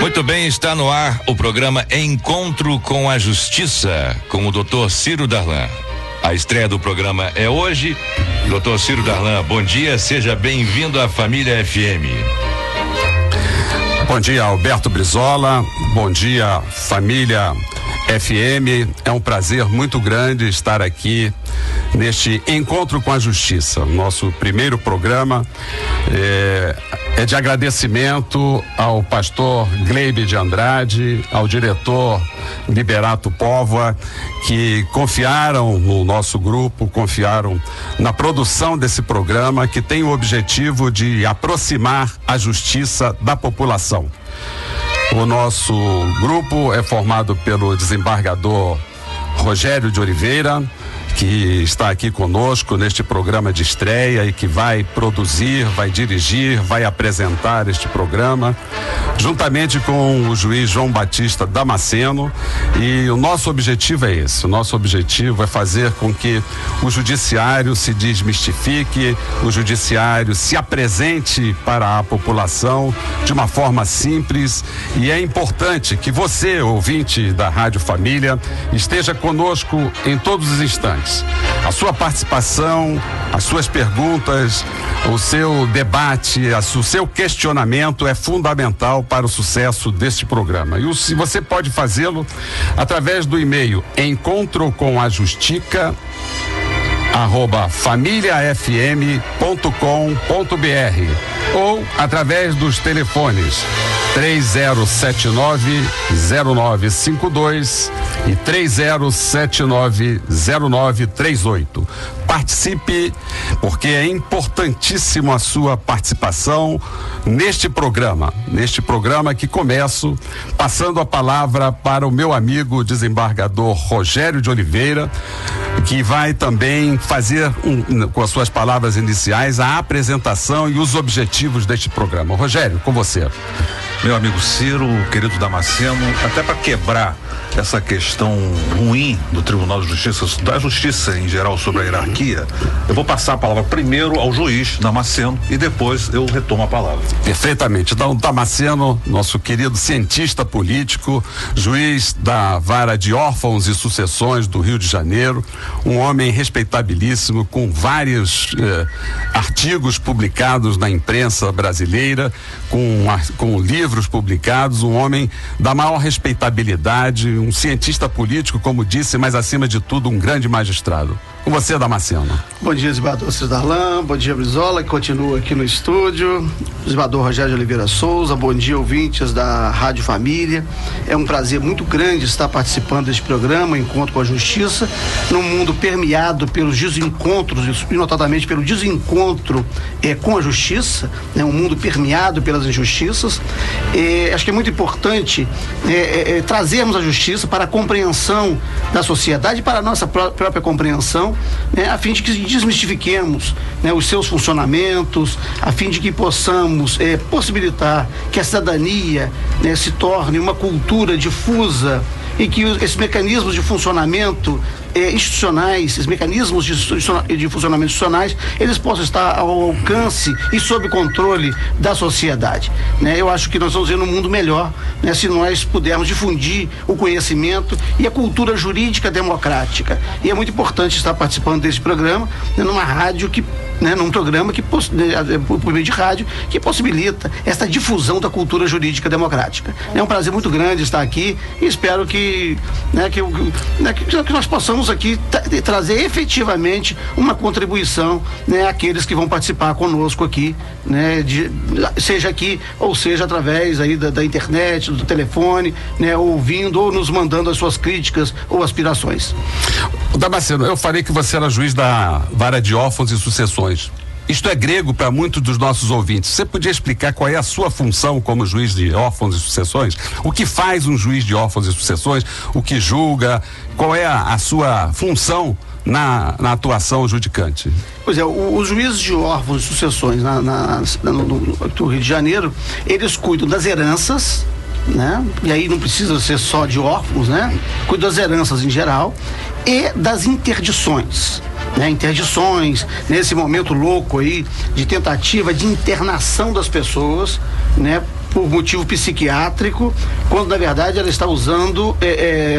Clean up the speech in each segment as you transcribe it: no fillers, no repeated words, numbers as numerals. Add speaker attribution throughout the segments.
Speaker 1: Muito bem, está no ar o programa Encontro com a Justiça, com o Dr. Ciro Darlan. A estreia do programa é hoje. Dr. Ciro Darlan, bom dia, seja bem-vindo à Família FM.
Speaker 2: Bom dia, Alberto Brizola, bom dia, Família FM. É um prazer muito grande estar aqui neste Encontro com a Justiça. Nosso primeiro programa é de agradecimento ao pastor Gleibe de Andrade, ao diretor Liberato Póvoa, que confiaram no nosso grupo, confiaram na produção desse programa, que tem o objetivo de aproximar a justiça da população. O nosso grupo é formado pelo desembargador Rogério de Oliveira, que está aqui conosco neste programa de estreia e que vai produzir, vai dirigir, vai apresentar este programa, juntamente com o juiz João Batista Damasceno. E o nosso objetivo é esse, o nosso objetivo é fazer com que o judiciário se desmistifique, o judiciário se apresente para a população de uma forma simples. E é importante que você, ouvinte da Rádio Família, esteja conosco em todos os instantes. A sua participação, as suas perguntas, o seu debate, o seu questionamento é fundamental para o sucesso deste programa. E você pode fazê-lo através do e-mail encontrocomajustiça@familiafm.com.br ou através dos telefones 3079-0952 e 3079-0938. Participe, porque é importantíssimo a sua participação neste programa que começo passando a palavra para o meu amigo desembargador Rogério de Oliveira, que vai também fazer com as suas palavras iniciais a apresentação e os objetivos deste programa. Rogério, com você.
Speaker 3: Meu amigo Ciro, querido Damasceno, até para quebrar essa questão ruim do Tribunal de Justiça, da justiça em geral sobre a hierarquia, eu vou passar a palavra primeiro ao juiz Damasceno e depois eu retomo a palavra.
Speaker 2: Perfeitamente. Então, Damasceno, nosso querido cientista político, juiz da Vara de Órfãos e Sucessões do Rio de Janeiro, um homem respeitabilíssimo, com vários artigos publicados na imprensa brasileira, com livros publicados, um homem da maior respeitabilidade, um cientista político, como disse, mas acima de tudo um grande magistrado. Com você, Damasceno.
Speaker 4: Bom dia, desembargador Ciro Darlan, bom dia, Brizola, que continua aqui no estúdio, desembargador Rogério de Oliveira Souza, bom dia, ouvintes da Rádio Família. É um prazer muito grande estar participando deste programa, Encontro com a Justiça, num mundo permeado pelos desencontros, e notadamente pelo desencontro com a justiça, né? Um mundo permeado pelas injustiças. Acho que é muito importante trazermos a justiça para a compreensão da sociedade, para a nossa própria compreensão, né, a fim de que desmistifiquemos, né, os seus funcionamentos, a fim de que possamos possibilitar que a cidadania, né, se torne uma cultura difusa e que esses mecanismos de funcionamento institucionais, esses mecanismos de funcionamento institucionais, eles possam estar ao alcance e sob controle da sociedade, né? Eu acho que nós vamos ver um mundo melhor, né, se nós pudermos difundir o conhecimento e a cultura jurídica democrática. E é muito importante estar participando desse programa, né, numa rádio que, né, num programa que por meio de rádio, que possibilita esta difusão da cultura jurídica democrática. É um prazer muito grande estar aqui e espero que nós possamos aqui trazer efetivamente uma contribuição, né, àqueles que vão participar conosco aqui, né, seja aqui ou seja através aí da internet, do telefone, né, ouvindo ou nos mandando as suas críticas ou aspirações.
Speaker 2: Damasceno, eu falei que você era juiz da Vara de Órfãos e Sucessões. Isto é grego para muitos dos nossos ouvintes. Você podia explicar qual é a sua função como juiz de órfãos e sucessões? O que faz um juiz de órfãos e sucessões? O que julga? Qual é a sua função na atuação judicante?
Speaker 4: Pois é, os juízes de órfãos e sucessões no Rio de Janeiro, eles cuidam das heranças, né? E aí não precisa ser só de órfãos, né? Cuidam das heranças em geral e das interdições. Né, interdições, nesse momento louco aí de tentativa de internação das pessoas, né, por motivo psiquiátrico, quando na verdade ela está usando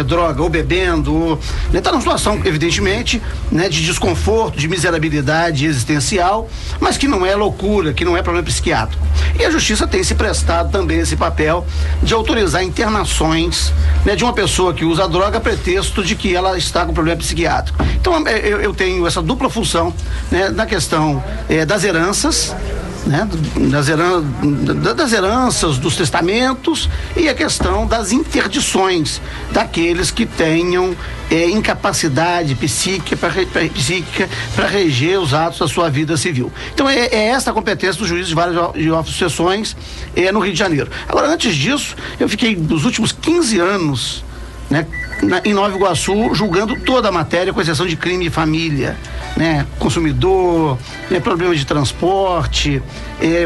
Speaker 4: droga, ou bebendo, ou está numa situação, evidentemente, né, de desconforto, de miserabilidade existencial, mas que não é loucura, que não é problema psiquiátrico. E a justiça tem se prestado também esse papel de autorizar internações, né, de uma pessoa que usa droga a pretexto de que ela está com problema psiquiátrico. Então eu tenho essa dupla função, né, na questão das heranças, né, das heranças, dos testamentos, e a questão das interdições daqueles que tenham incapacidade psíquica para reger os atos da sua vida civil. Então é essa a competência dos juízes de várias sessões no Rio de Janeiro. Agora, antes disso, eu fiquei nos últimos 15 anos, né, em Nova Iguaçu, julgando toda a matéria, com exceção de crime de família, né, consumidor, né, problemas de transporte,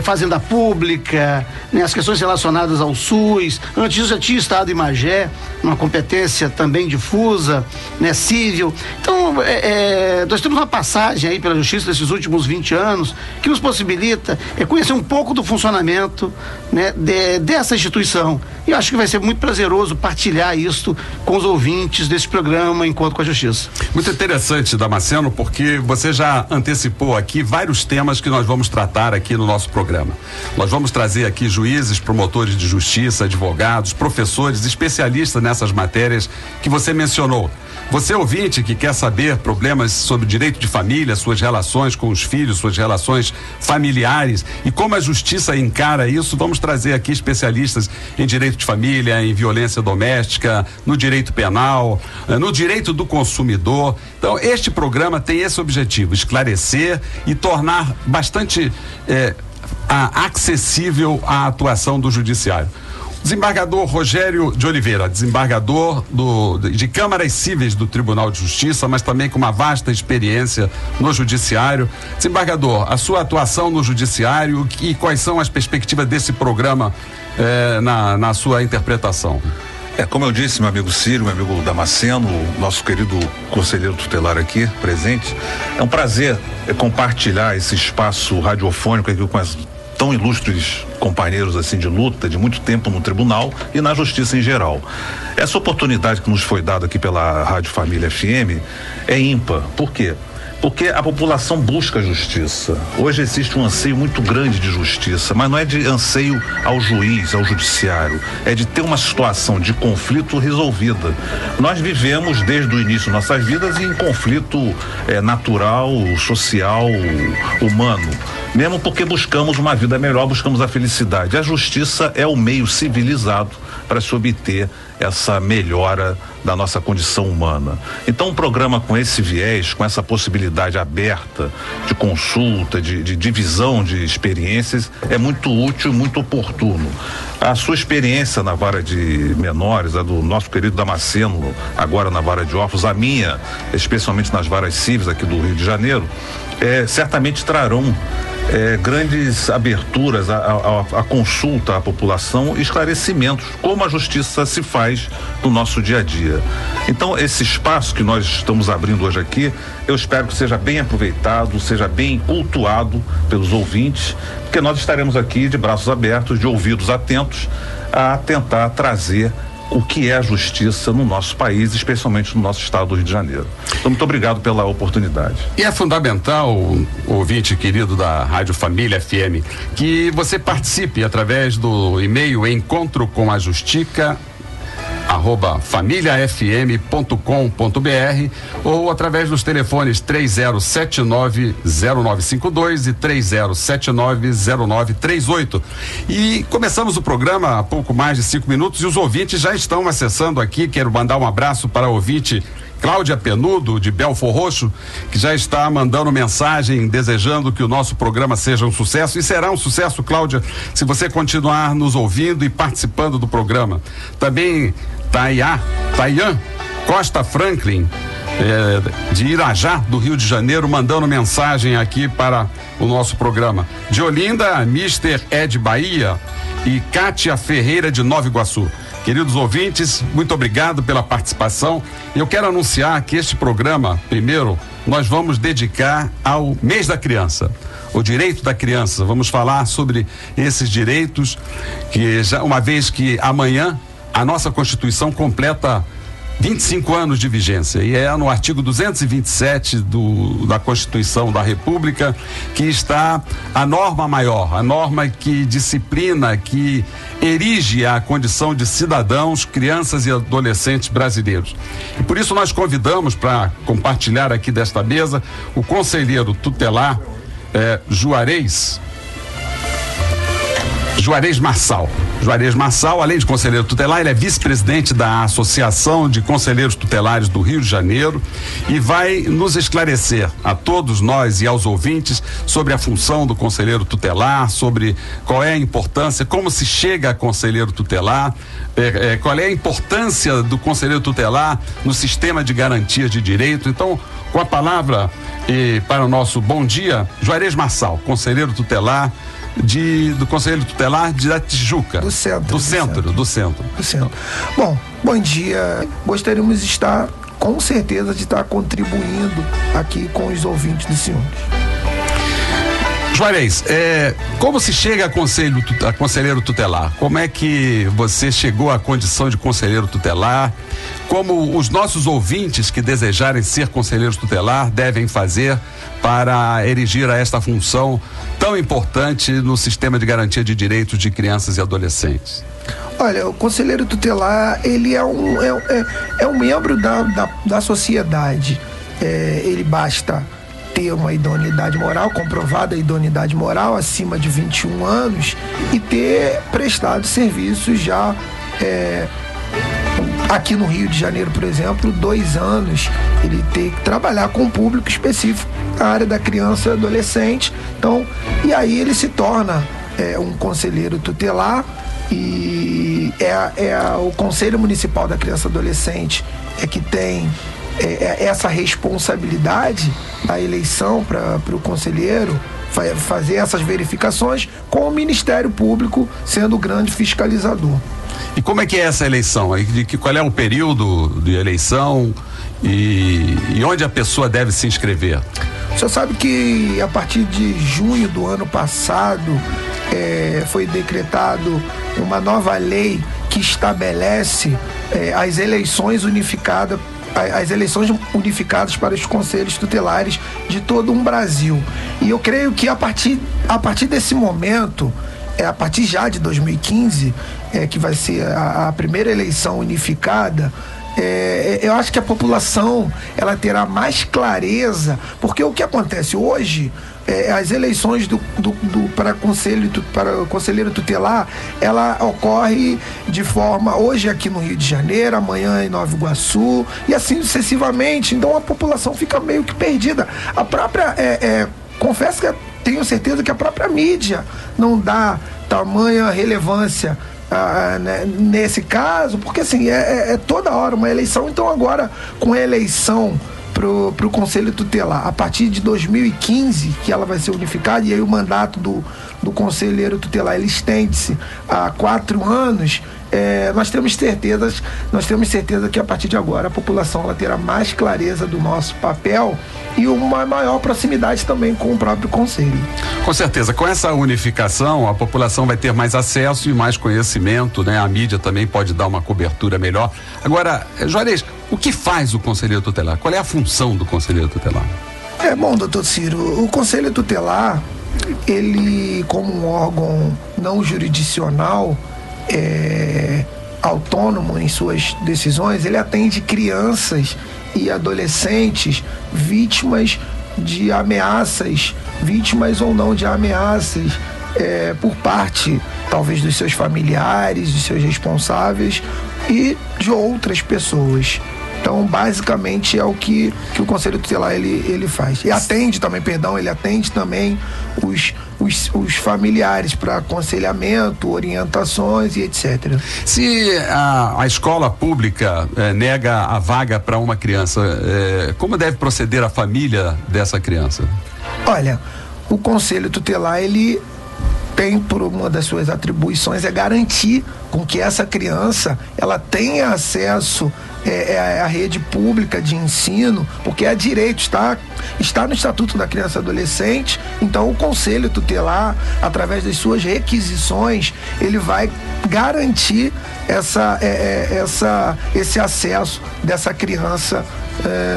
Speaker 4: fazenda pública, né, as questões relacionadas ao SUS. Antes disso, já tinha estado em Magé, uma competência também difusa, né, civil. Então, nós temos uma passagem aí pela justiça desses últimos 20 anos que nos possibilita conhecer um pouco do funcionamento, né, dessa instituição. E eu acho que vai ser muito prazeroso partilhar isso com os ouvintes desse programa Encontro com a Justiça.
Speaker 2: Muito interessante, Damasceno, porque você já antecipou aqui vários temas que nós vamos tratar aqui no nosso programa. Nós vamos trazer aqui juízes, promotores de justiça, advogados, professores, especialistas nessas matérias que você mencionou. Você, ouvinte, que quer saber problemas sobre direito de família, suas relações com os filhos, suas relações familiares e como a justiça encara isso, vamos trazer aqui especialistas em direito de família, em violência doméstica, no direito penal, no direito do consumidor. Então, este programa tem esse objetivo: esclarecer e tornar bastante acessível a atuação do judiciário. Desembargador Rogério de Oliveira, desembargador de Câmaras Cíveis do Tribunal de Justiça, mas também com uma vasta experiência no judiciário. Desembargador, a sua atuação no judiciário e quais são as perspectivas desse programa na sua interpretação?
Speaker 3: Como eu disse, meu amigo Ciro, meu amigo Damasceno, nosso querido conselheiro tutelar aqui presente, é um prazer compartilhar esse espaço radiofônico aqui com as tão ilustres companheiros assim de luta de muito tempo no tribunal e na justiça em geral. Essa oportunidade que nos foi dada aqui pela Rádio Família FM é ímpar. Por quê? Porque a população busca justiça. Hoje existe um anseio muito grande de justiça, mas não é de anseio ao juiz, ao judiciário, é de ter uma situação de conflito resolvida. Nós vivemos desde o início de nossas vidas em conflito natural, social, humano, mesmo porque buscamos uma vida melhor, buscamos a felicidade. A justiça é o meio civilizado para se obter essa melhora da nossa condição humana. Então, um programa com esse viés, com essa possibilidade aberta de consulta, de divisão de experiências, é muito útil e muito oportuno. A sua experiência na vara de menores, a do nosso querido Damasceno, agora na vara de órfãos, a minha, especialmente nas varas cíveis aqui do Rio de Janeiro, certamente trarão grandes aberturas à consulta à população e esclarecimentos, como a justiça se faz no nosso dia a dia. Então, esse espaço que nós estamos abrindo hoje aqui, eu espero que seja bem aproveitado, seja bem cultuado pelos ouvintes, porque nós estaremos aqui de braços abertos, de ouvidos atentos, a tentar trazer o que é a justiça no nosso país, especialmente no nosso estado do Rio de Janeiro. Então, muito obrigado pela oportunidade.
Speaker 2: E é fundamental, ouvinte querido da Rádio Família FM, que você participe através do e-mail encontrocomajustiça@familiafm.com.br ou através dos telefones 3079-0952 e 3079-0938. E começamos o programa há pouco mais de 5 minutos e os ouvintes já estão acessando aqui. Quero mandar um abraço para a ouvinte Cláudia Penudo, de Belfor Roxo, que já está mandando mensagem desejando que o nosso programa seja um sucesso, e será um sucesso, Cláudia, se você continuar nos ouvindo e participando do programa. Também Tayan Costa Franklin, de Irajá, do Rio de Janeiro, mandando mensagem aqui para o nosso programa. De Olinda, Mr. Ed Bahia e Kátia Ferreira, de Nova Iguaçu. Queridos ouvintes, muito obrigado pela participação. Eu quero anunciar que este programa, primeiro, nós vamos dedicar ao mês da criança. o direito da criança. Vamos falar sobre esses direitos, que já, uma vez que amanhã a nossa Constituição completa 25 anos de vigência, e é no artigo 227 da Constituição da República que está a norma maior, a norma que disciplina, que erige a condição de cidadãos, crianças e adolescentes brasileiros. E por isso nós convidamos para compartilhar aqui desta mesa o conselheiro tutelar Juarez Marçal. Juarez Marçal, além de conselheiro tutelar, ele é vice-presidente da Associação de Conselheiros Tutelares do Rio de Janeiro e vai nos esclarecer a todos nós e aos ouvintes sobre a função do conselheiro tutelar, sobre qual é a importância, como se chega a conselheiro tutelar, qual é a importância do conselheiro tutelar no sistema de garantia de direito. Então, com a palavra para o nosso bom dia, Juarez Marçal, conselheiro tutelar do Conselho Tutelar da Tijuca.
Speaker 5: Do centro. Bom dia. Gostaríamos de estar, com certeza, de estar contribuindo aqui com os ouvintes dos senhores.
Speaker 2: Juarez, como se chega a conselheiro tutelar? Como é que você chegou à condição de conselheiro tutelar? Como os nossos ouvintes que desejarem ser conselheiros tutelar devem fazer para erigir a esta função tão importante no sistema de garantia de direitos de crianças e adolescentes?
Speaker 5: Olha, o conselheiro tutelar, ele é um membro da sociedade. Ele basta ter uma idoneidade moral, comprovada idoneidade moral acima de 21 anos e ter prestado serviços já aqui no Rio de Janeiro, por exemplo, 2 anos. Ele tem que trabalhar com um público específico na área da criança e adolescente. Então, e aí ele se torna um conselheiro tutelar e o Conselho Municipal da Criança e Adolescente que tem essa responsabilidade da eleição para o conselheiro fazer essas verificações, com o Ministério Público sendo o grande fiscalizador.
Speaker 2: E como é que é essa eleição? Qual é o período de eleição e onde a pessoa deve se inscrever?
Speaker 5: O senhor sabe que a partir de junho do ano passado foi decretado uma nova lei que estabelece as eleições unificadas para os conselhos tutelares de todo um Brasil. E eu creio que a partir desse momento, a partir já de 2015, que vai ser a primeira eleição unificada, eu acho que a população ela terá mais clareza, porque o que acontece hoje, as eleições para o conselheiro tutelar, ela ocorre de forma, hoje aqui no Rio de Janeiro, amanhã em Nova Iguaçu, e assim sucessivamente. Então a população fica meio que perdida. A própria, confesso que tenho certeza que a própria mídia não dá tamanha relevância nesse caso, porque assim, toda hora uma eleição. Então agora, com a eleição pro Conselho Tutelar, a partir de 2015, que ela vai ser unificada, e aí o mandato do Conselheiro Tutelar, ele estende-se a 4 anos, nós temos certeza que a partir de agora a população ela terá mais clareza do nosso papel e uma maior proximidade também com o próprio Conselho.
Speaker 2: Com certeza, com essa unificação a população vai ter mais acesso e mais conhecimento, né? A mídia também pode dar uma cobertura melhor. Agora, Juarez, o que faz o Conselheiro Tutelar? Qual é a função do Conselheiro Tutelar?
Speaker 5: Bom, doutor Ciro, o Conselho Tutelar, ele, como um órgão não jurisdicional, autônomo em suas decisões, ele atende crianças e adolescentes vítimas de ameaças, vítimas ou não de ameaças, por parte, talvez, dos seus familiares, dos seus responsáveis e de outras pessoas. Então, basicamente, é o que o Conselho Tutelar ele faz. E atende também, ele atende também os familiares para aconselhamento, orientações e etc.
Speaker 2: Se a escola pública nega a vaga para uma criança, como deve proceder a família dessa criança?
Speaker 5: Olha, o Conselho Tutelar, ele tem, por uma das suas atribuições, é garantir com que essa criança ela tenha acesso à rede pública de ensino, porque é direito, está no Estatuto da Criança e Adolescente. Então o Conselho Tutelar, através das suas requisições, ele vai garantir esse acesso dessa criança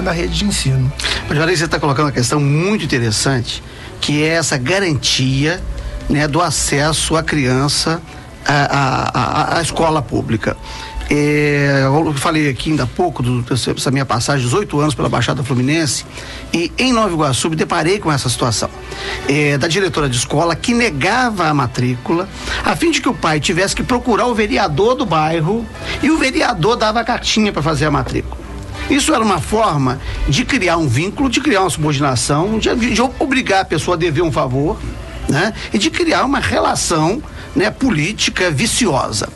Speaker 5: na rede de ensino.
Speaker 4: Mas você está colocando uma questão muito interessante, que é essa garantia, né, do acesso à criança à escola pública. Eu falei aqui ainda há pouco dessa minha passagem, 18 anos pela Baixada Fluminense, e em Nova Iguaçu me deparei com essa situação da diretora de escola que negava a matrícula a fim de que o pai tivesse que procurar o vereador do bairro, e o vereador dava a cartinha para fazer a matrícula. Isso era uma forma de criar um vínculo, de criar uma subordinação, de obrigar a pessoa a dever um favor, né? E de criar uma relação, né, política viciosa.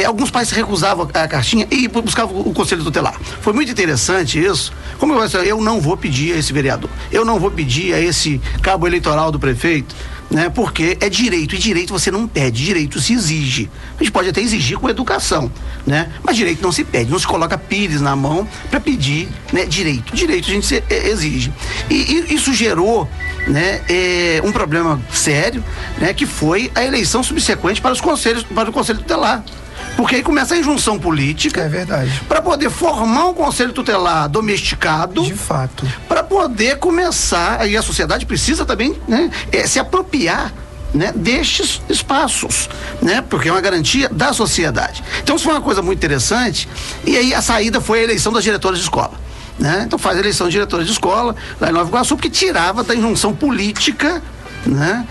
Speaker 4: Alguns pais se recusavam a cartinha e buscavam o Conselho Tutelar. Foi muito interessante isso. Como eu não vou pedir a esse vereador, eu não vou pedir a esse cabo eleitoral do prefeito, né? Porque é direito, e direito você não pede, direito se exige. A gente pode até exigir com educação, né? Mas direito não se pede, não se coloca pires na mão para pedir, né, direito. Direito a gente exige. E isso gerou, né, um problema sério, né, que foi a eleição subsequente para o Conselho Tutelar. Porque aí começa a injunção política.
Speaker 5: É verdade.
Speaker 4: Para poder formar um Conselho Tutelar domesticado.
Speaker 5: De fato.
Speaker 4: Para poder começar, e a sociedade precisa também, né, se apropriar, né, destes espaços, né, porque é uma garantia da sociedade. Então isso foi uma coisa muito interessante, e aí a saída foi a eleição das diretoras de escola, né? Então faz a eleição de diretoras de escola lá em Nova Iguaçu, porque tirava da injunção política, né,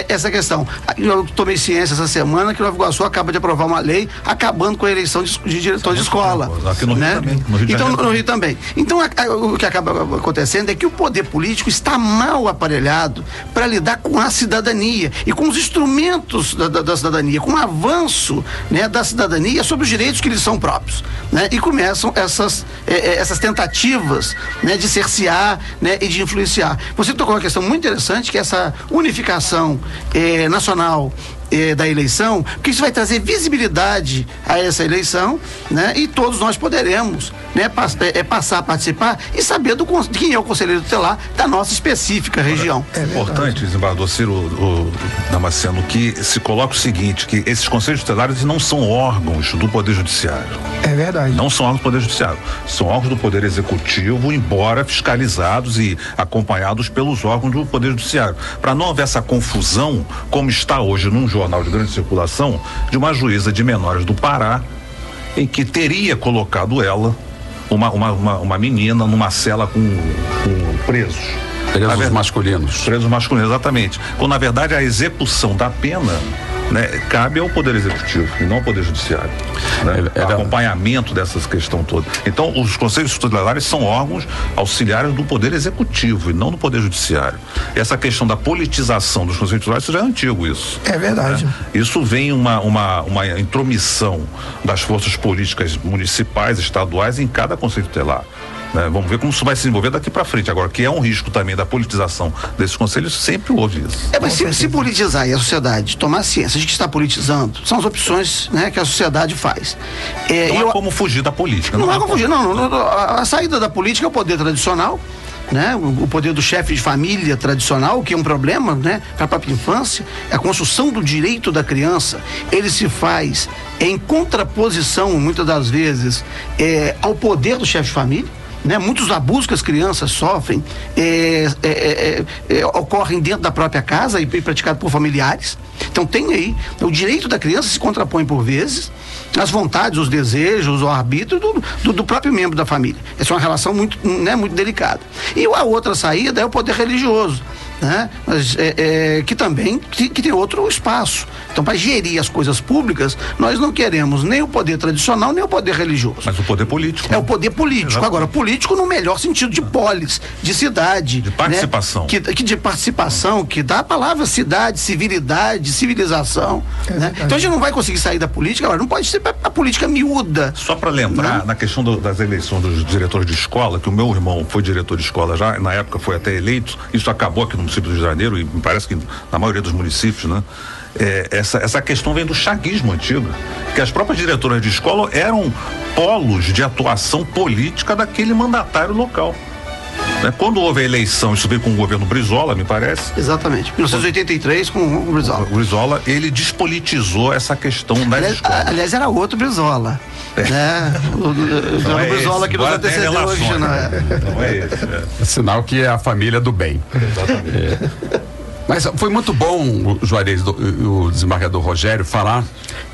Speaker 4: essa questão. Eu tomei ciência essa semana que Nova Iguaçu acaba de aprovar uma lei acabando com a eleição de diretores de escola.
Speaker 3: Aqui no, né, Rio também. No Rio
Speaker 4: então, no Rio também. Então, o que acaba acontecendo é que o poder político está mal aparelhado para lidar com a cidadania e com os instrumentos da cidadania, com o avanço, né, da cidadania sobre os direitos que lhes são próprios, né? E começam essas tentativas, né, de cercear, né, e de influenciar. Você tocou uma questão muito interessante, que é essa unificação nacional da eleição, porque isso vai trazer visibilidade a essa eleição, né? E todos nós poderemos, né, passar a participar e saber de quem é o conselheiro tutelar da nossa específica região.
Speaker 3: É importante, desembargador Ciro Damasceno, que se coloca o seguinte, que esses conselhos tutelares não são órgãos do Poder Judiciário.
Speaker 5: É verdade.
Speaker 3: Não são órgãos do Poder Judiciário, são órgãos do Poder Executivo, embora fiscalizados e acompanhados pelos órgãos do Poder Judiciário. Para não haver essa confusão, como está hoje num jornal de grande circulação, de uma juíza de menores do Pará, em que teria colocado ela, uma menina, numa cela com presos.
Speaker 2: Presos masculinos.
Speaker 3: Presos masculinos, exatamente. Quando, na verdade, a execução da pena, né, cabe ao Poder Executivo e não ao Poder Judiciário, né? O acompanhamento dessas questões todas. Então, os conselhos tutelares são órgãos auxiliares do Poder Executivo e não do Poder Judiciário. Essa questão da politização dos conselhos tutelares, isso já é antigo, isso.
Speaker 5: É verdade.
Speaker 3: Né? Isso vem uma intromissão das forças políticas municipais, estaduais em cada conselho tutelar. Vamos ver como isso vai se desenvolver daqui para frente. Agora, que é um risco também da politização desses conselhos, sempre houve isso.
Speaker 4: Mas se politizar e a sociedade tomar ciência de que está politizando, são as opções, né, que a sociedade faz.
Speaker 3: Não há como fugir da política.
Speaker 4: Não há como fugir, a saída da política é o poder tradicional, né? O poder do chefe de família tradicional, que é um problema, né, para a própria infância. A construção do direito da criança, ele se faz em contraposição, muitas das vezes, ao poder do chefe de família. Né? Muitos abusos que as crianças sofrem ocorrem dentro da própria casa e praticados por familiares. Então tem aí, o direito da criança se contrapõe por vezes às vontades, os desejos, o arbítrio do próprio membro da família. Essa é uma relação muito, né, muito delicada. E a outra saída é o poder religioso, né? Mas, que também que tem outro espaço. Então, para gerir as coisas públicas, nós não queremos nem o poder tradicional, nem o poder religioso.
Speaker 3: Mas o poder político.
Speaker 4: É o poder político. Exatamente. Agora, político no melhor sentido de polis, de cidade.
Speaker 3: De participação.
Speaker 4: Né? De participação, que dá a palavra cidade, civilidade, civilização. Né? Então, a gente não vai conseguir sair da política, agora não pode ser a política miúda.
Speaker 3: Só para lembrar, né? Na questão das eleições dos diretores de escola, que o meu irmão foi diretor de escola já, na época foi até eleito, isso acabou aqui no município do Rio de Janeiro, e me parece que na maioria dos municípios, né? Essa questão vem do chaguismo antigo, que as próprias diretoras de escola eram polos de atuação política daquele mandatário local. Quando houve a eleição, isso veio com o governo Brizola, me parece.
Speaker 4: Exatamente, 1983 com o Brizola.
Speaker 3: O Brizola, ele despolitizou essa questão das escolas.
Speaker 4: Aliás, era outro Brizola. O Brizola que nos antecedeu hoje, não é?
Speaker 3: Não é esse.
Speaker 2: Sinal que é a família do bem.
Speaker 3: Exatamente.
Speaker 2: Mas foi muito bom, Juarez, o desembargador Rogério, falar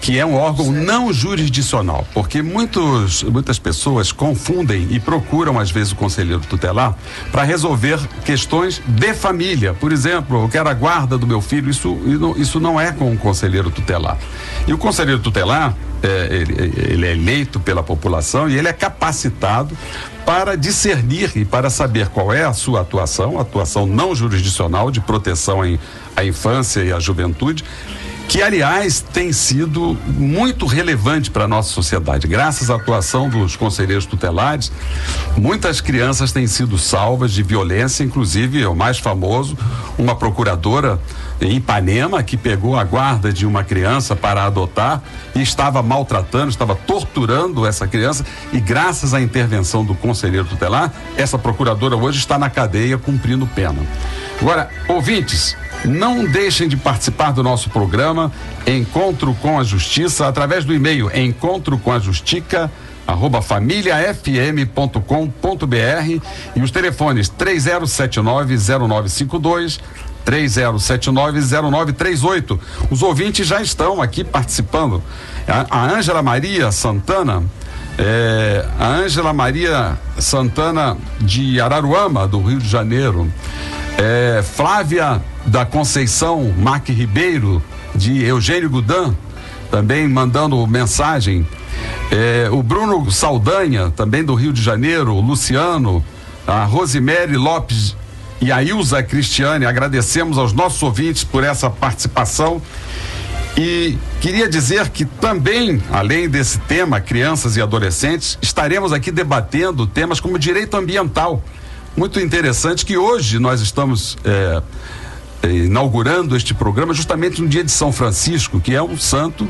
Speaker 2: que é um órgão não jurisdicional, porque muitas pessoas confundem e procuram, às vezes, o conselheiro tutelar para resolver questões de família. Por exemplo, eu quero a guarda do meu filho, isso não é com o conselheiro tutelar. E o conselheiro tutelar, ele é eleito pela população e ele é capacitado para discernir e para saber qual é a sua atuação não jurisdicional de proteção à infância e à juventude, que aliás tem sido muito relevante para a nossa sociedade. Graças à atuação dos conselheiros tutelares, muitas crianças têm sido salvas de violência, inclusive o mais famoso, uma procuradora em Ipanema que pegou a guarda de uma criança para adotar e estava maltratando, estava torturando essa criança, e graças à intervenção do conselheiro tutelar, essa procuradora hoje está na cadeia cumprindo pena. Agora, ouvintes, não deixem de participar do nosso programa Encontro com a Justiça através do e-mail encontrocomajustiça@familiafm.com.br e os telefones 3079-0952, 3079-0938. Os ouvintes já estão aqui participando. A Ângela Maria Santana, de Araruama, do Rio de Janeiro. Flávia da Conceição Mac Ribeiro, de Eugênio Gudan, também mandando mensagem. O Bruno Saldanha, também do Rio de Janeiro, o Luciano, a Rosemary Lopes e a Ilza Cristiane. Agradecemos aos nossos ouvintes por essa participação. E queria dizer que também, além desse tema, crianças e adolescentes, estaremos aqui debatendo temas como direito ambiental. Muito interessante que hoje nós estamos inaugurando este programa justamente no dia de São Francisco, que é um santo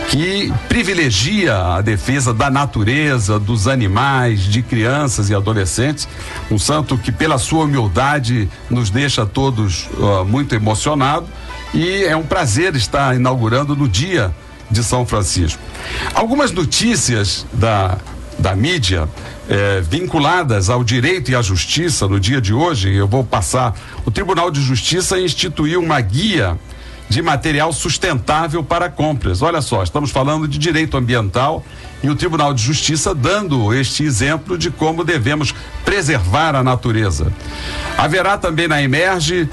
Speaker 2: que privilegia a defesa da natureza, dos animais, de crianças e adolescentes. Um santo que, pela sua humildade, nos deixa todos muito emocionados, e é um prazer estar inaugurando no dia de São Francisco. Algumas notícias da mídia vinculadas ao direito e à justiça no dia de hoje, eu vou passar. O Tribunal de Justiça instituiu uma guia de material sustentável para compras. Olha só, estamos falando de direito ambiental e o Tribunal de Justiça dando este exemplo de como devemos preservar a natureza. Haverá também na Emerge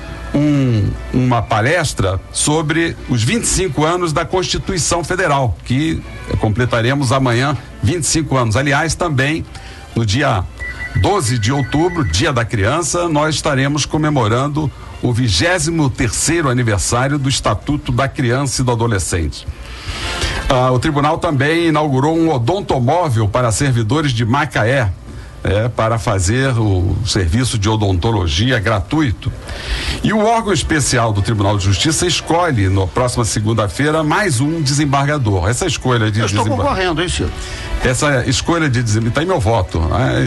Speaker 2: uma palestra sobre os 25 anos da Constituição Federal, que completaremos amanhã 25 anos. Aliás, também no dia 12 de outubro, Dia da Criança, nós estaremos comemorando o 23º aniversário do Estatuto da Criança e do Adolescente. O tribunal também inaugurou um odontomóvel para servidores de Macaé, para fazer o serviço de odontologia gratuito. E o órgão especial do Tribunal de Justiça escolhe, na próxima segunda-feira, mais um desembargador. Essa escolha de
Speaker 4: desembargador. Eu estou concorrendo, hein, Ciro?
Speaker 2: Essa escolha de desembargador, está em meu voto.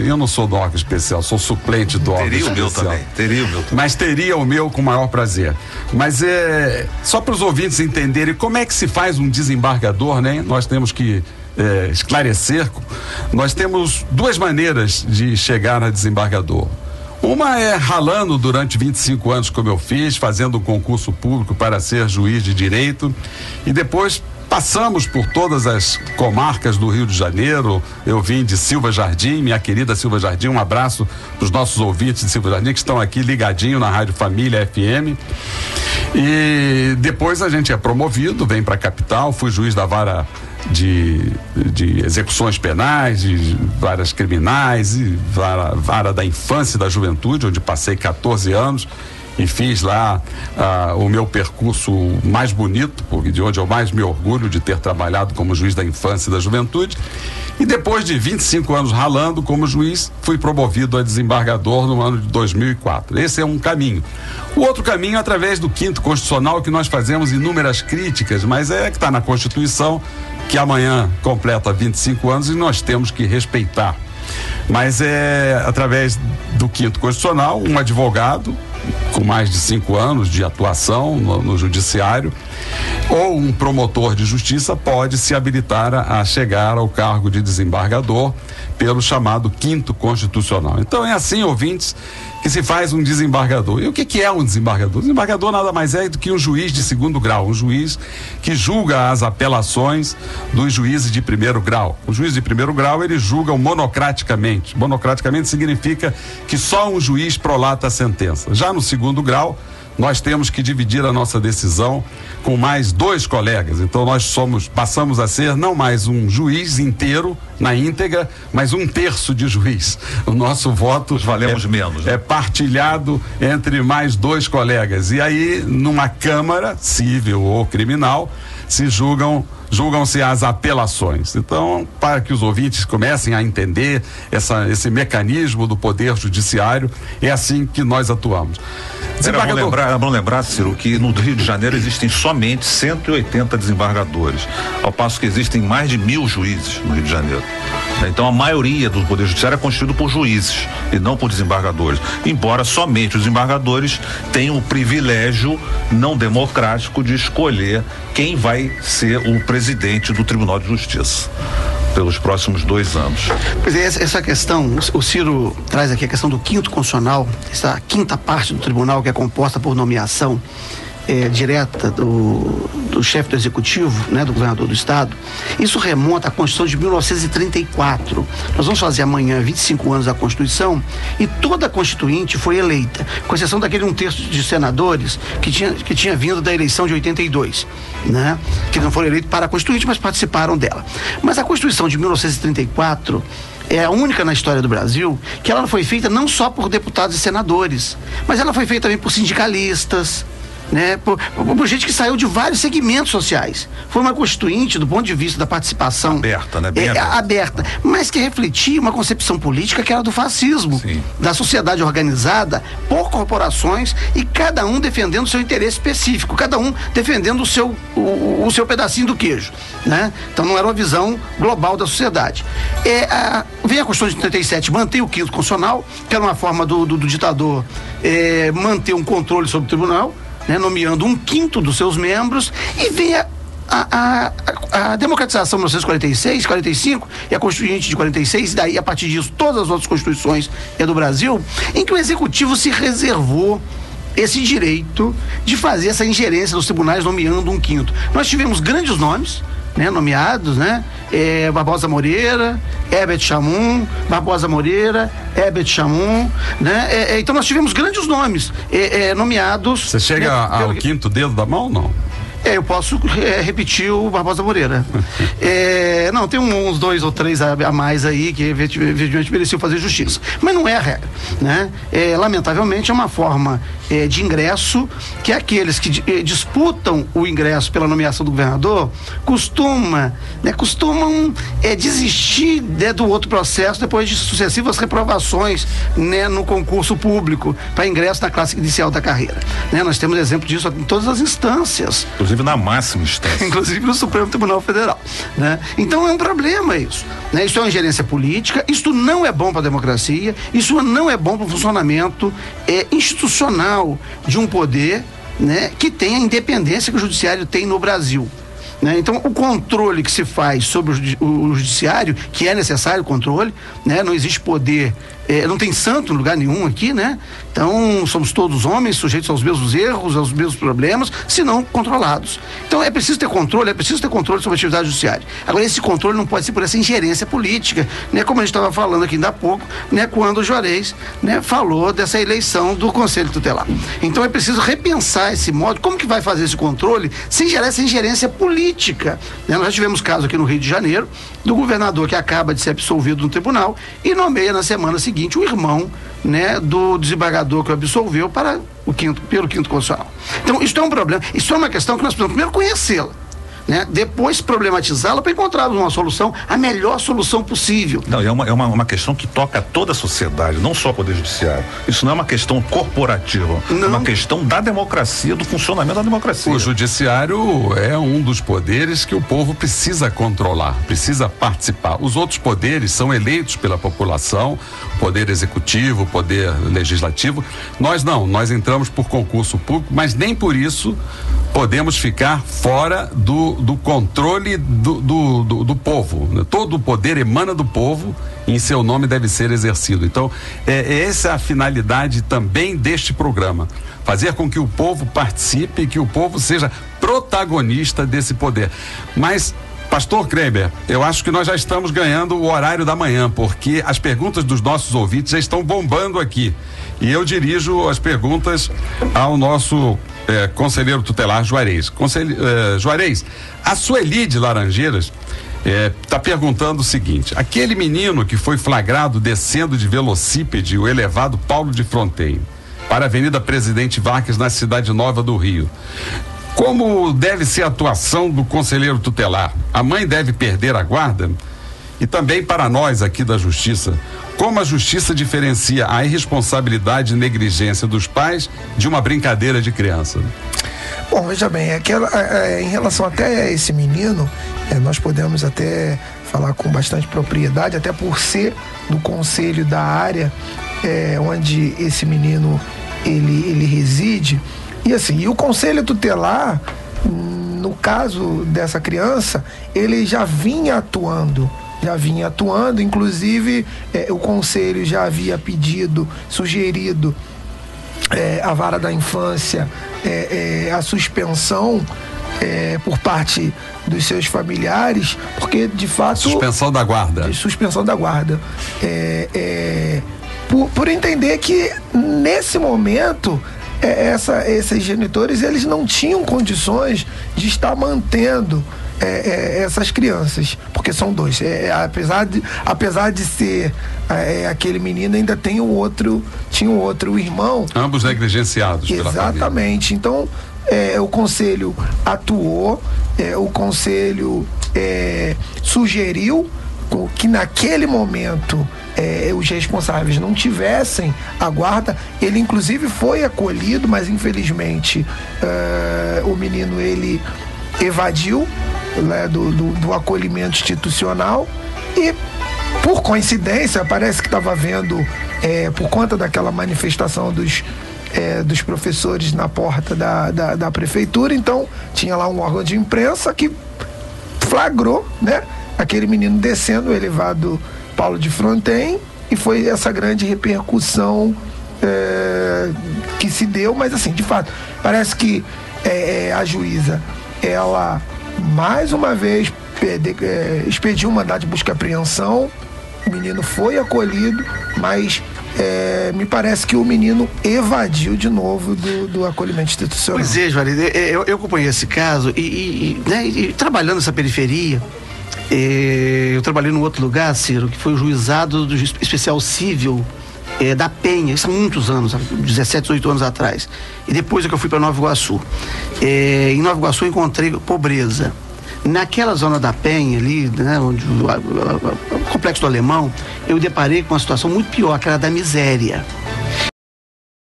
Speaker 2: Eu não sou do órgão especial, sou suplente do órgão especial.
Speaker 3: Teria o meu também.
Speaker 2: Mas teria o meu com o maior prazer. Mas só para os ouvintes entenderem como é que se faz um desembargador, né? Nós temos que esclarecer. Nós temos duas maneiras de chegar a desembargador. Uma é ralando durante 25 anos, como eu fiz, fazendo um concurso público para ser juiz de direito, e depois passamos por todas as comarcas do Rio de Janeiro. Eu vim de Silva Jardim, minha querida Silva Jardim, um abraço para os nossos ouvintes de Silva Jardim que estão aqui ligadinho na Rádio Família FM. E depois a gente é promovido, vem para a capital, fui juiz da vara de execuções penais, de varas criminais e vara da infância e da juventude, onde passei 14 anos, e fiz lá o meu percurso mais bonito, porque de onde eu mais me orgulho de ter trabalhado como juiz da infância e da juventude. E depois de 25 anos ralando como juiz, fui promovido a desembargador no ano de 2004. Esse é um caminho. O outro caminho é através do 5º Constitucional, que nós fazemos inúmeras críticas, mas é que está na Constituição, que amanhã completa 25 anos e nós temos que respeitar. Mas é através do 5º Constitucional, um advogado com mais de 5 anos de atuação no judiciário ou um promotor de justiça pode se habilitar a chegar ao cargo de desembargador pelo chamado 5º Constitucional. Então é assim, ouvintes, que se faz um desembargador. E o que é um desembargador? O desembargador nada mais é do que um juiz de 2º grau, um juiz que julga as apelações dos juízes de 1º grau. O juiz de 1º grau, ele julga monocraticamente. Monocraticamente significa que só um juiz prolata a sentença. Já no 2º grau, nós temos que dividir a nossa decisão com mais 2 colegas. Então nós passamos a ser não mais um juiz inteiro, na íntegra, mas 1/3 de juiz. O nosso voto
Speaker 3: valemos menos, né?
Speaker 2: É partilhado entre mais 2 colegas. E aí, numa Câmara, civil ou criminal, julgam-se as apelações. Então, para que os ouvintes comecem a entender esse mecanismo do Poder Judiciário, é assim que nós atuamos.
Speaker 3: É bom lembrar, Ciro, que no Rio de Janeiro existem somente 180 desembargadores, ao passo que existem mais de 1.000 juízes no Rio de Janeiro. Então a maioria do Poder Judiciário é constituído por juízes e não por desembargadores, embora somente os desembargadores tenham o privilégio não democrático de escolher quem vai ser o presidente do Tribunal de Justiça pelos próximos 2 anos.
Speaker 4: Pois é, essa questão, o Ciro traz aqui a questão do 5º Constitucional, essa 5ª parte do tribunal que é composta por nomeação direta do chefe do executivo, né, do governador do estado. Isso remonta à Constituição de 1934. Nós vamos fazer amanhã 25 anos da Constituição e toda a Constituinte foi eleita, com exceção daquele 1/3 de senadores que tinha vindo da eleição de 82, né, que não foram eleitos para a Constituinte, mas participaram dela. Mas a Constituição de 1934 é a única na história do Brasil que ela foi feita não só por deputados e senadores, mas ela foi feita também por sindicalistas, né, por gente que saiu de vários segmentos sociais. Foi uma constituinte do ponto de vista da participação
Speaker 3: aberta, né?
Speaker 4: Aberta, mas que refletia uma concepção política que era do fascismo. Sim. Da sociedade organizada por corporações e cada um defendendo o seu interesse específico, cada um defendendo o seu pedacinho do queijo, né? Então não era uma visão global da sociedade. Vem a Constituição de 37, mantém o 5º Constitucional, que era uma forma do ditador manter um controle sobre o tribunal, né, nomeando 1/5 dos seus membros, e vem a democratização de 1946, 45 e a Constituinte de 46, e daí a partir disso todas as outras constituições do Brasil, em que o executivo se reservou esse direito de fazer essa ingerência dos tribunais nomeando 1/5. Nós tivemos grandes nomes, né, nomeados, né? Barbosa Moreira, Herbert Chamum, Barbosa Moreira, Herbert Chamum, né? Então nós tivemos grandes nomes nomeados.
Speaker 2: Você chega, né, ao 5º dedo da mão, não?
Speaker 4: Eu posso repetir o Barbosa Moreira. Não, tem uns 2 ou 3 a mais aí que evidentemente mereciam fazer justiça. Mas não é a regra, né? Lamentavelmente é uma forma de ingresso que aqueles que disputam o ingresso pela nomeação do governador costumam desistir do outro processo depois de sucessivas reprovações, né, no concurso público para ingresso na classe inicial da carreira, né? Nós temos exemplo disso em todas as instâncias.
Speaker 3: Inclusive na máxima instância.
Speaker 4: Inclusive no Supremo Tribunal Federal, né? Então é um problema isso, né? Isso é uma ingerência política, isso não é bom para a democracia, isso não é bom para o funcionamento institucional de um poder, né, que tem a independência que o judiciário tem no Brasil, né? Então o controle que se faz sobre o judiciário, que é necessário o controle, né? Não existe poder, não tem santo em lugar nenhum aqui, né? Então somos todos homens sujeitos aos mesmos erros, aos mesmos problemas, se não controlados. Então é preciso ter controle sobre a atividade judiciária. Agora esse controle não pode ser por essa ingerência política, né? Como a gente estava falando aqui ainda há pouco, né? Quando o Juarez, né, falou dessa eleição do Conselho Tutelar. Então é preciso repensar esse modo, como que vai fazer esse controle sem gerar essa ingerência política, né? Nós tivemos caso aqui no Rio de Janeiro do governador que acaba de ser absolvido no tribunal e nomeia na semana seguinte seguinte o irmão, né, do desembargador que o absolveu pelo quinto constitucional. Então, isso é um problema, isso é uma questão que nós precisamos primeiro conhecê-la, né? Depois problematizá-la para encontrarmos uma solução, a melhor solução possível.
Speaker 3: Não, é uma questão que toca a toda a sociedade, não só o Poder Judiciário. Isso não é uma questão corporativa, é uma questão da democracia, do funcionamento da democracia.
Speaker 2: O Judiciário é um dos poderes que o povo precisa controlar, precisa participar. Os outros poderes são eleitos pela população, Poder Executivo, Poder Legislativo. Nós não, nós entramos por concurso público, mas nem por isso podemos ficar fora do controle do povo. Todo o poder emana do povo e em seu nome deve ser exercido. Então, essa é a finalidade também deste programa. Fazer com que o povo participe e que o povo seja protagonista desse poder. Mas, Pastor Kreber, eu acho que nós já estamos ganhando o horário da manhã, porque as perguntas dos nossos ouvintes já estão bombando aqui. E eu dirijo as perguntas ao nosso conselheiro tutelar Juarez. Juarez, a Sueli de Laranjeiras está perguntando o seguinte: aquele menino que foi flagrado descendo de velocípede o elevado Paulo de Fronteira para a Avenida Presidente Vargas na Cidade Nova do Rio, como deve ser a atuação do conselheiro tutelar? A mãe deve perder a guarda? E também para nós aqui da Justiça, como a Justiça diferencia a irresponsabilidade e negligência dos pais de uma brincadeira de criança?
Speaker 5: Bom, veja bem, em relação até a esse menino, nós podemos até falar com bastante propriedade, até por ser do conselho da área onde esse menino ele reside. E assim, o conselho tutelar, no caso dessa criança, ele já vinha atuando, inclusive o conselho já havia sugerido a vara da infância, a suspensão por parte dos seus familiares, porque de fato...
Speaker 2: Suspensão da guarda.
Speaker 5: Por entender que nesse momento esses genitores, eles não tinham condições de estar mantendo essas crianças, porque são dois. Apesar de ser aquele menino, ainda tinha um outro irmão.
Speaker 2: Ambos negligenciados pela família.
Speaker 5: Exatamente. Então, o conselho atuou, o conselho sugeriu que naquele momento os responsáveis não tivessem a guarda. Ele inclusive foi acolhido, mas infelizmente o menino ele evadiu, né, do acolhimento institucional e, por coincidência, parece que estava vendo, por conta daquela manifestação dos professores na porta da prefeitura, então tinha lá um órgão de imprensa que flagrou, né, aquele menino descendo o elevado Paulo de Fronteira, e foi essa grande repercussão que se deu. Mas assim, de fato, parece que a juíza, ela mais uma vez expediu um mandado de busca e apreensão. O menino foi acolhido, mas me parece que o menino evadiu de novo do acolhimento institucional.
Speaker 4: Pois é, Juarez, eu acompanhei esse caso e trabalhando nessa periferia, eu trabalhei num outro lugar, Ciro, que foi o juizado do especial civil da Penha, isso há muitos anos, 17, 18 anos atrás. E depois é que eu fui para Nova Iguaçu. Em Nova Iguaçu eu encontrei pobreza. Naquela zona da Penha ali, né, onde o Complexo do Alemão, eu deparei com uma situação muito pior, que era da miséria.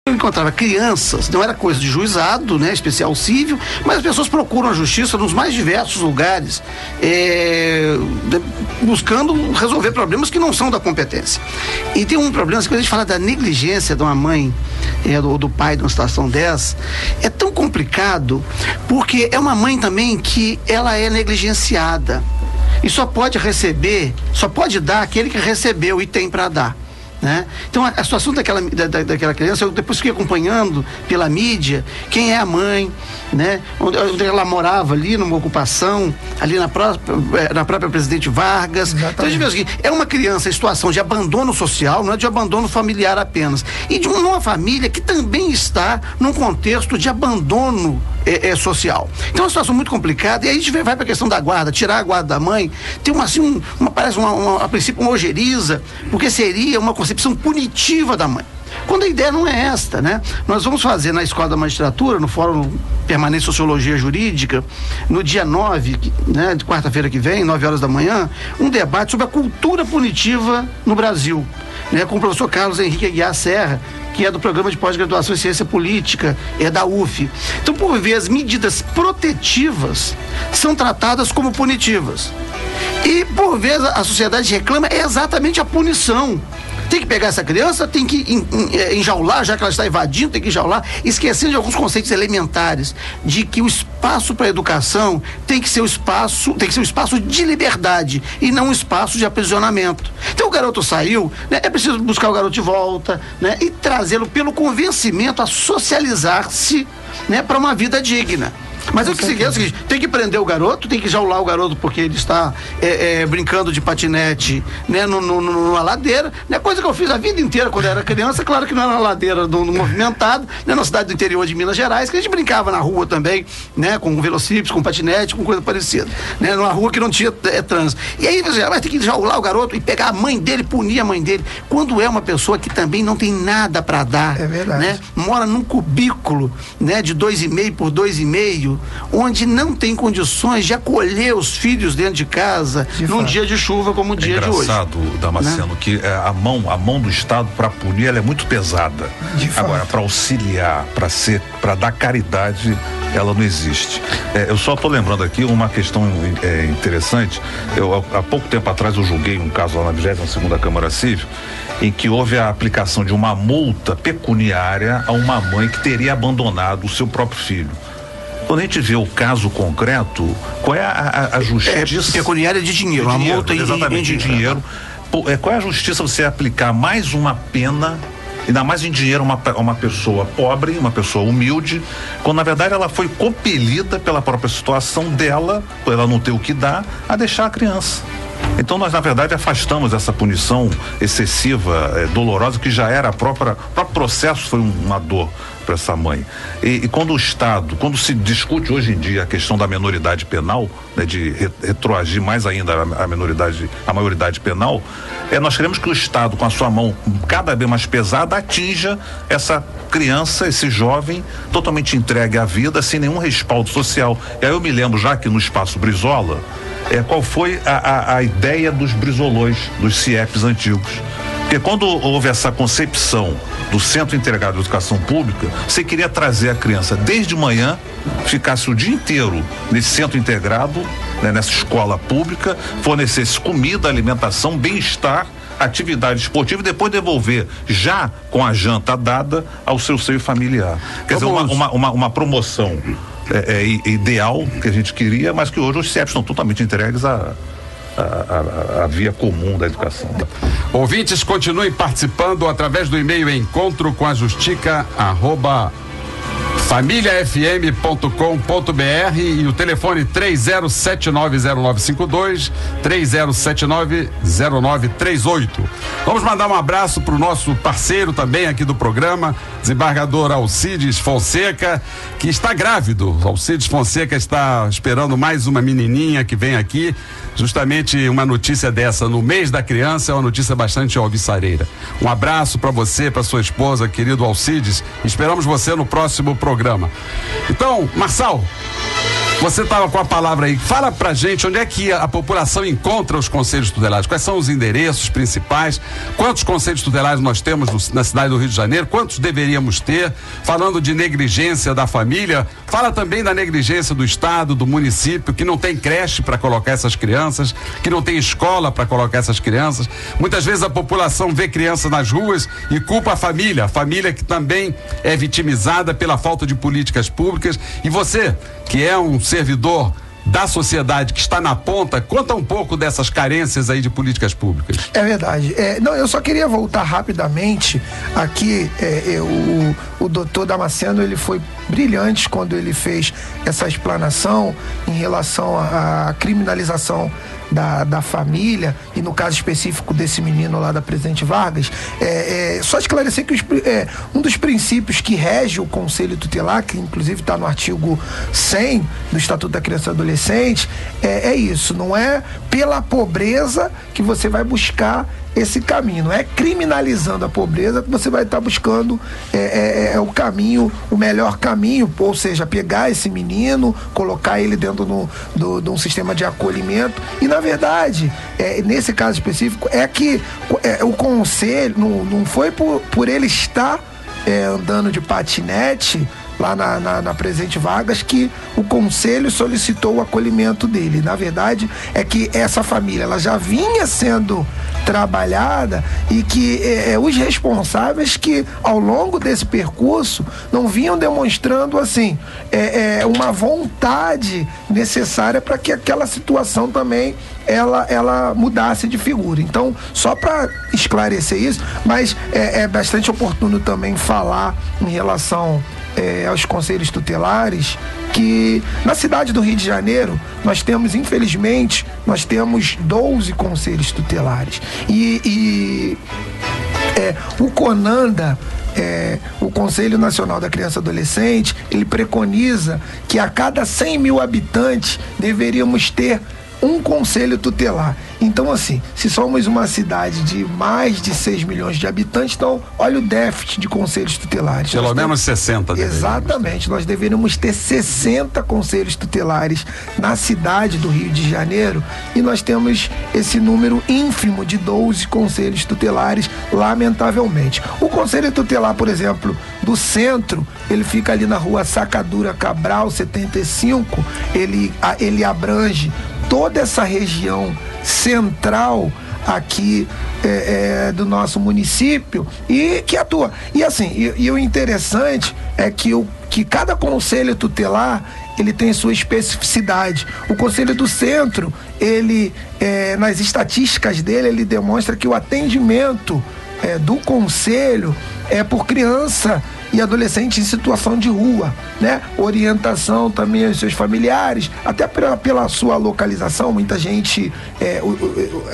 Speaker 4: Eu encontrava crianças, não era coisa de juizado, né, especial civil, mas as pessoas procuram a justiça nos mais diversos lugares, buscando resolver problemas que não são da competência. E tem um problema, quando a gente fala da negligência de uma mãe ou do pai de uma situação dessa, é tão complicado, porque é uma mãe também que ela é negligenciada e só pode dar aquele que recebeu e tem para dar. Né? Então a situação daquela criança, eu depois fiquei acompanhando pela mídia quem é a mãe, né? Onde ela morava ali numa ocupação ali na própria Presidente Vargas. Exatamente. Então a gente vê o seguinte, é uma criança em situação de abandono social, não é de abandono familiar apenas, e de uma família que também está num contexto de abandono social. Então é uma situação muito complicada, e aí a gente vai para a questão da guarda, tirar a guarda da mãe, tem parece a princípio uma ojeriza, porque seria uma concepção punitiva da mãe. Quando a ideia não é esta, né? Nós vamos fazer na Escola da Magistratura, no Fórum Permanente de Sociologia Jurídica, no dia 9, né, de quarta-feira que vem, 9 horas da manhã, um debate sobre a cultura punitiva no Brasil, né, com o professor Carlos Henrique Aguiar Serra, que é do Programa de Pós-Graduação em Ciência Política, da UF. Então, por vezes, medidas protetivas são tratadas como punitivas. E, por vezes, a sociedade reclama exatamente a punição. Tem que pegar essa criança, tem que enjaular, já que ela está evadindo, tem que enjaular, esquecendo de alguns conceitos elementares, de que o espaço para a educação tem que ser um espaço de liberdade e não um espaço de aprisionamento. Então o garoto saiu, né, é preciso buscar o garoto de volta, né, e trazê-lo pelo convencimento a socializar-se, né, para uma vida digna. Mas o que se quer é o seguinte: tem que prender o garoto, tem que jaular o garoto porque ele está brincando de patinete, né, numa ladeira, né, coisa que eu fiz a vida inteira quando eu era criança. Claro que não era na ladeira do movimentado, né, na cidade do interior de Minas Gerais, que a gente brincava na rua também, né, com velocípedes, com patinete, com coisa parecida, né, numa rua que não tinha trânsito. E aí você vai ter que jaular o garoto e pegar a mãe dele, punir a mãe dele, quando é uma pessoa que também não tem nada para dar, né, mora num cubículo, né, de 2,5 por 2,5, onde não tem condições de acolher os filhos dentro de casa num dia de chuva como o dia de hoje.
Speaker 3: É engraçado, Damasceno, né, que a mão do Estado para punir, ela é muito pesada. Agora, para auxiliar, para dar caridade, ela não existe. Eu só estou lembrando aqui uma questão interessante. Há pouco tempo atrás eu julguei um caso lá na 22ª Câmara Civil, em que houve a aplicação de uma multa pecuniária a uma mãe que teria abandonado o seu próprio filho. Quando a gente vê o caso concreto, qual é a justiça?
Speaker 4: Pecuniária de dinheiro, a multa
Speaker 3: exatamente, em dinheiro. Qual é a justiça você aplicar mais uma pena, ainda mais em dinheiro, a uma pessoa pobre, uma pessoa humilde, quando na verdade ela foi compelida pela própria situação dela, por ela não ter o que dar, a deixar a criança. Então nós, na verdade, afastamos essa punição excessiva, dolorosa, que já era o próprio processo foi uma dor para essa mãe. E quando o Estado, quando se discute hoje em dia a questão da menoridade penal, né, de retroagir mais ainda a maioridade penal, nós queremos que o Estado, com a sua mão cada vez mais pesada, atinja essa criança, esse jovem, totalmente entregue à vida, sem nenhum respaldo social. E aí eu me lembro, já que no Espaço Brizola, qual foi a ideia dos brizolões, dos CIEPs antigos. Porque quando houve essa concepção do Centro Integrado de Educação Pública, você queria trazer a criança desde manhã, ficasse o dia inteiro nesse centro integrado, né, nessa escola pública, fornecesse comida, alimentação, bem-estar, atividade esportiva e depois devolver já com a janta dada ao seu seio familiar. Quer dizer, uma promoção ideal que a gente queria, mas que hoje os CIEPs estão totalmente entregues à via comum da educação.
Speaker 2: Ouvintes, continuem participando através do e-mail encontro-com-a-justica@familiafm.com.br e o telefone 30790952, 30790938. Vamos mandar um abraço para o nosso parceiro também aqui do programa, desembargador Alcides Fonseca, que está grávido. Alcides Fonseca está esperando mais uma menininha que vem aqui. Justamente uma notícia dessa no mês da criança é uma notícia bastante alvissareira. Um abraço para você, para sua esposa, querido Alcides. Esperamos você no próximo programa. Então, Marçal, você estava com a palavra aí. Fala pra gente onde é que a população encontra os conselhos tutelares. Quais são os endereços principais? Quantos conselhos tutelares nós temos na cidade do Rio de Janeiro? Quantos deveríamos ter? Falando de negligência da família, fala também da negligência do Estado, do município, que não tem creche para colocar essas crianças, que não tem escola para colocar essas crianças. Muitas vezes a população vê criança nas ruas e culpa a família que também é vitimizada pela falta de políticas públicas. E você, que é um servidor da sociedade que está na ponta, conta um pouco dessas carências aí de políticas públicas. É verdade. Eu só queria voltar rapidamente aqui. O doutor Damasceno, ele foi brilhante quando ele fez essa explanação em relação à criminalização
Speaker 5: da família, e no caso específico desse menino lá da Presidente Vargas, só esclarecer que um dos princípios que rege o Conselho Tutelar, que inclusive está no artigo 100 do Estatuto da Criança e do Adolescente, é isso, não é pela pobreza que você vai buscar esse caminho, não é criminalizando a pobreza que você vai estar buscando o caminho, o melhor caminho, ou seja, pegar esse menino, colocar ele dentro de um sistema de acolhimento. E na verdade, nesse caso específico, é que o conselho não foi por ele estar andando de patinete lá na Presidente Vargas que o conselho solicitou o acolhimento dele. Na verdade, é que essa família ela já vinha sendo trabalhada e que os responsáveis que ao longo desse percurso não vinham demonstrando assim uma vontade necessária para que aquela situação também ela mudasse de figura. Então, só para esclarecer isso, mas é bastante oportuno também falar em relação aos conselhos tutelares, que na cidade do Rio de Janeiro nós temos, infelizmente, 12 conselhos tutelares. E o CONANDA, o Conselho Nacional da Criança e Adolescente, ele preconiza que a cada 100 mil habitantes deveríamos ter um conselho tutelar. Então, assim, se somos uma cidade de mais de 6 milhões de habitantes, então olha o déficit de conselhos tutelares.
Speaker 2: Pelo menos 60
Speaker 5: Exatamente, nós deveríamos ter 60 conselhos tutelares na cidade do Rio de Janeiro, e nós temos esse número ínfimo de 12 conselhos tutelares, lamentavelmente. O conselho tutelar, por exemplo, do centro, ele fica ali na rua Sacadura Cabral 75, ele abrange toda essa região central aqui do nosso município e que atua. E assim, e o interessante é que cada conselho tutelar ele tem sua especificidade. O Conselho do Centro, ele nas estatísticas dele, ele demonstra que o atendimento do conselho é por criança e adolescente em situação de rua, né? Orientação também aos seus familiares, até pela sua localização. Muita gente,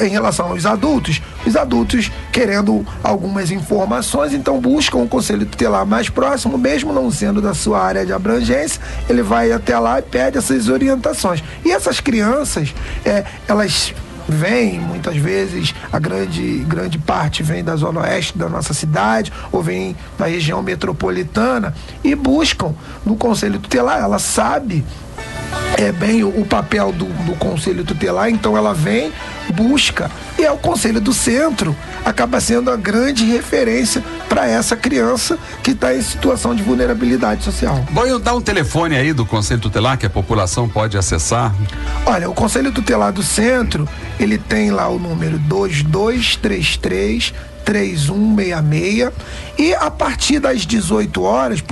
Speaker 5: em relação aos adultos, os adultos querendo algumas informações, então buscam um conselho tutelar mais próximo, mesmo não sendo da sua área de abrangência, ele vai até lá e pede essas orientações. E essas crianças, elas vem, muitas vezes, a grande parte vem da zona oeste da nossa cidade ou vem da região metropolitana e buscam no Conselho Tutelar. Ela sabe bem o papel do Conselho Tutelar, então ela vem, busca, e o Conselho do Centro acaba sendo a grande referência para essa criança que está em situação de vulnerabilidade social.
Speaker 2: Vou dar um telefone aí do Conselho Tutelar que a população pode acessar.
Speaker 5: Olha, o Conselho Tutelar do Centro, ele tem lá o número 2233 3166, e a partir das 18 horas,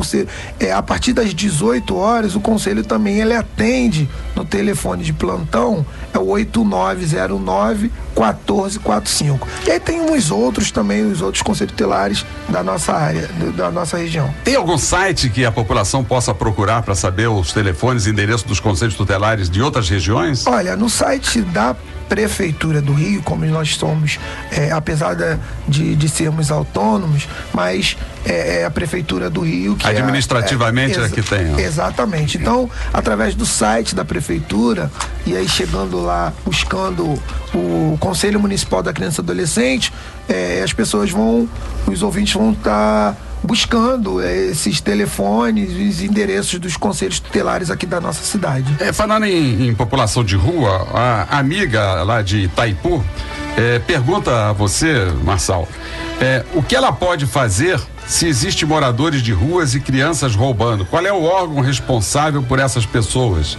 Speaker 5: a partir das 18 horas, o conselho também ele atende no telefone de plantão, é o 8909-1445. E aí tem os outros conselhos tutelares da nossa área, da nossa região.
Speaker 2: Tem algum site que a população possa procurar para saber os telefones e endereços dos conselhos tutelares de outras regiões?
Speaker 5: Olha, no site da Prefeitura do Rio, como nós somos, apesar de sermos autônomos, mas a Prefeitura do Rio que
Speaker 2: administrativamente é que tem.
Speaker 5: Exatamente. Então, através do site da Prefeitura, e aí chegando lá, buscando o Conselho Municipal da Criança e Adolescente, os ouvintes vão estar buscando esses telefones, os endereços dos conselhos tutelares aqui da nossa cidade.
Speaker 2: Falando em população de rua, a amiga lá de Itaipu pergunta a você, Marçal, o que ela pode fazer se existe moradores de ruas e crianças roubando? Qual é o órgão responsável por essas pessoas?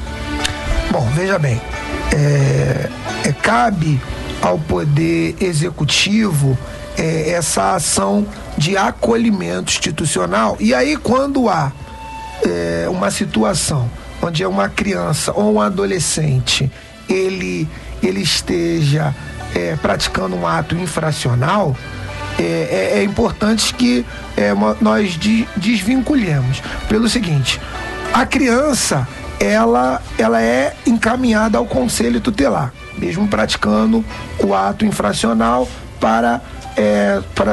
Speaker 5: Bom, veja bem, cabe ao Poder Executivo essa ação de acolhimento institucional. E aí, quando há uma situação onde uma criança ou um adolescente ele esteja praticando um ato infracional, é importante que nós desvinculemos pelo seguinte: a criança ela é encaminhada ao Conselho Tutelar. mesmo praticando o ato infracional para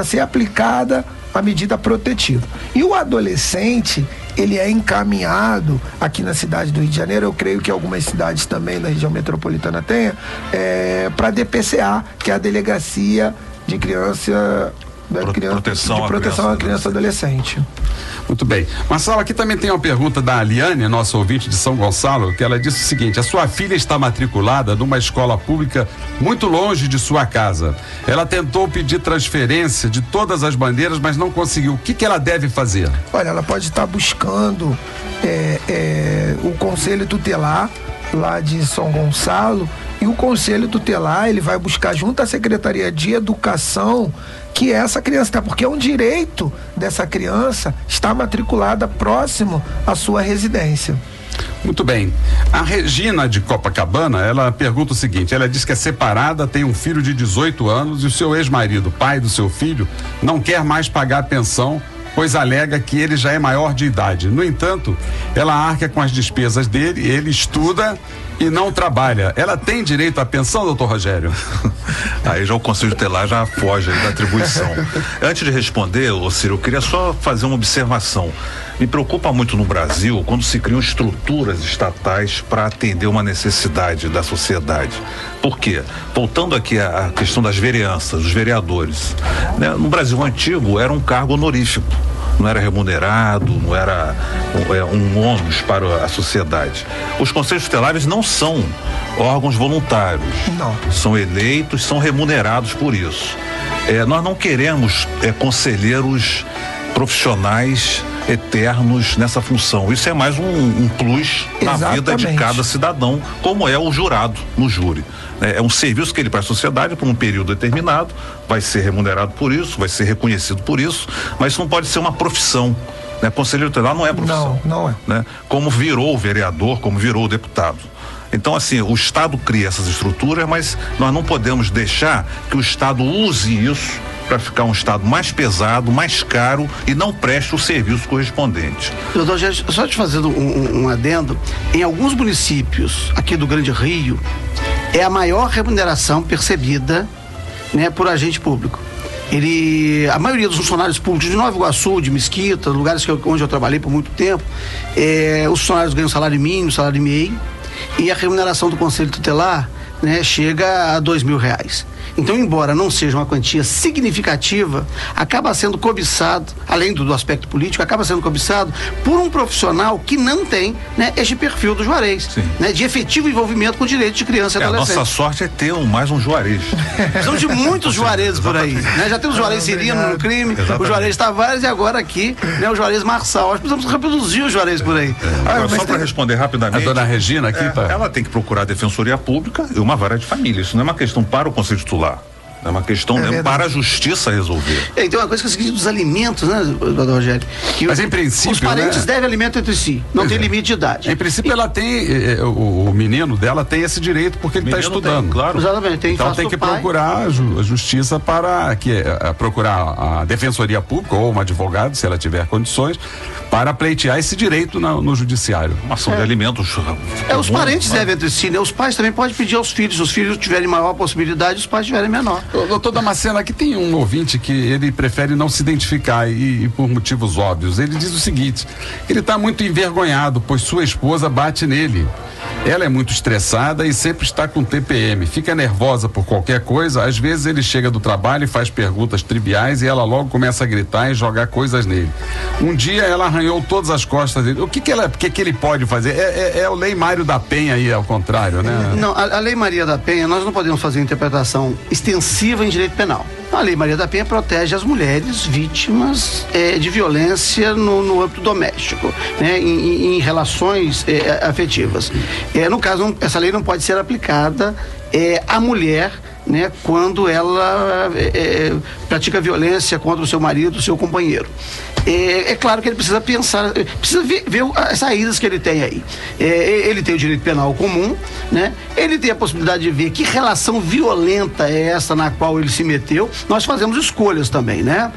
Speaker 5: ser aplicada a medida protetiva. E o adolescente, ele é encaminhado aqui na cidade do Rio de Janeiro, eu creio que algumas cidades também da região metropolitana tenham, para a DPCA, que é a Delegacia de Proteção à Criança e Adolescente.
Speaker 2: Muito bem. Marcelo, aqui também tem uma pergunta da Aliane, nossa ouvinte de São Gonçalo, que ela disse o seguinte: a sua filha está matriculada numa escola pública muito longe de sua casa. Ela tentou pedir transferência de todas as bandeiras, mas não conseguiu. O que ela deve fazer?
Speaker 5: Olha, ela pode estar buscando o Conselho Tutelar lá de São Gonçalo, e o Conselho Tutelar, ele vai buscar junto à Secretaria de Educação que essa criança está, porque é um direito dessa criança estar matriculada próximo à sua residência.
Speaker 2: Muito bem. A Regina de Copacabana, ela pergunta o seguinte: ela diz que é separada, tem um filho de 18 anos e o seu ex-marido, pai do seu filho, não quer mais pagar a pensão, pois alega que ele já é maior de idade. No entanto, ela arca com as despesas dele, ele estuda e não trabalha. Ela tem direito à pensão, doutor Rogério?
Speaker 3: Aí já o Conselho Tutelar já foge aí da atribuição. Antes de responder, Ciro, eu queria só fazer uma observação. Me preocupa muito no Brasil quando se criam estruturas estatais para atender uma necessidade da sociedade. Por quê? Voltando aqui à questão das vereanças, dos vereadores, né? No Brasil antigo era um cargo honorífico, não era remunerado, não era um ônus para a sociedade. Os conselhos tutelares não são órgãos voluntários.
Speaker 5: Não.
Speaker 3: São eleitos, são remunerados por isso. Nós não queremos conselheiros profissionais eternos nessa função. Isso é mais um plus na vida de cada cidadão, como é o jurado no júri. É um serviço que ele presta à sociedade por um período determinado, vai ser remunerado por isso, vai ser reconhecido por isso, mas isso não pode ser uma profissão. Né? Conselheiro tutelar não é profissão.
Speaker 5: Não é.
Speaker 3: Né? Como virou o vereador, como virou o deputado. Então, assim, o Estado cria essas estruturas, mas nós não podemos deixar que o Estado use isso para ficar um Estado mais pesado, mais caro e não preste o serviço correspondente.
Speaker 4: Doutor Gérgio, só te fazendo um adendo, em alguns municípios aqui do Grande Rio, é a maior remuneração percebida, né, por agente público. A maioria dos funcionários públicos de Nova Iguaçu, de Mesquita, lugares onde eu trabalhei por muito tempo, os funcionários ganham salário mínimo, salário e meio, e a remuneração do Conselho Tutelar, né, chega a R$2.000. Então, embora não seja uma quantia significativa, acaba sendo cobiçado, além do aspecto político, acaba sendo cobiçado por um profissional que não tem, né, este perfil do Juarez, né, de efetivo envolvimento com o direito de criança e adolescente.
Speaker 3: A nossa sorte é ter mais um Juarez.
Speaker 4: Precisamos de muitos Juarezes por aí, né? Já temos o Juarez Cirino no crime, o Juarez Tavares e agora aqui, né, o Juarez Marçal. Nós precisamos reproduzir o Juarez por aí.
Speaker 3: Só para responder rapidamente.
Speaker 2: A dona Regina aqui,
Speaker 3: ela tem que procurar a Defensoria Pública e uma vara de família. Isso não é uma questão para o Conselho Tutelar. É uma questão para a justiça resolver.
Speaker 4: Então, uma coisa que é o seguinte dos alimentos, né, doutor Rogério?
Speaker 2: Mas em princípio,
Speaker 4: os parentes devem alimento entre si, não tem limite de idade.
Speaker 2: Em princípio, ela tem, o menino dela tem esse direito porque ele está estudando.
Speaker 3: Tem, claro.
Speaker 4: Exatamente.
Speaker 2: Então tem que procurar a justiça procurar a Defensoria Pública ou um advogado, se ela tiver condições, para pleitear esse direito no judiciário.
Speaker 3: Uma ação de alimentos.
Speaker 4: Os parentes devem entre si, né? Os pais também podem pedir aos filhos, se os filhos tiverem maior possibilidade, os pais tiverem menor.
Speaker 2: Doutor Damasceno, aqui tem um ouvinte que ele prefere não se identificar e por motivos óbvios. Ele diz o seguinte: ele está muito envergonhado, pois sua esposa bate nele. Ela é muito estressada e sempre está com TPM, fica nervosa por qualquer coisa. Às vezes ele chega do trabalho e faz perguntas triviais e ela logo começa a gritar e jogar coisas nele. Um dia ela arranhou todas as costas dele. O que ele pode fazer? É o Lei Mário da Penha aí, ao contrário, né?
Speaker 4: Não, a Lei Maria da Penha, nós não podemos fazer interpretação extensiva em direito penal. A Lei Maria da Penha protege as mulheres vítimas de violência no âmbito doméstico, né, em relações afetivas. No caso, essa lei não pode ser aplicada à mulher, né, quando ela pratica violência contra o seu marido, o seu companheiro. É claro que ele precisa pensar, precisa ver as saídas que ele tem aí. Ele tem o direito penal comum, né? Ele tem a possibilidade de ver que relação violenta é essa na qual ele se meteu. Nós fazemos escolhas também, né?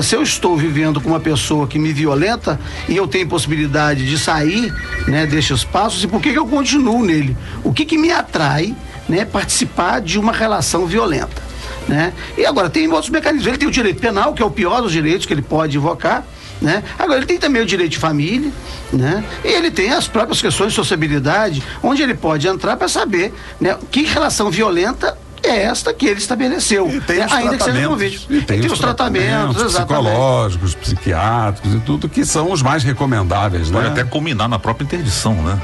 Speaker 4: Se eu estou vivendo com uma pessoa que me violenta e eu tenho possibilidade de sair, né, destes passos, e por que eu continuo nele? O que me atrai, né, participar de uma relação violenta, né? E agora tem outros mecanismos. Ele tem o direito penal, que é o pior dos direitos que ele pode invocar, né? Agora ele tem também o direito de família, né? E ele tem as próprias questões de sociabilidade, onde ele pode entrar para saber, né, que relação violenta é esta que ele estabeleceu,
Speaker 2: né?
Speaker 4: Ainda que seja convite.
Speaker 2: Tem os tratamentos psicológicos, psiquiátricos e tudo, que são os mais recomendáveis,
Speaker 3: Pode
Speaker 2: né?
Speaker 3: até culminar na própria interdição, né?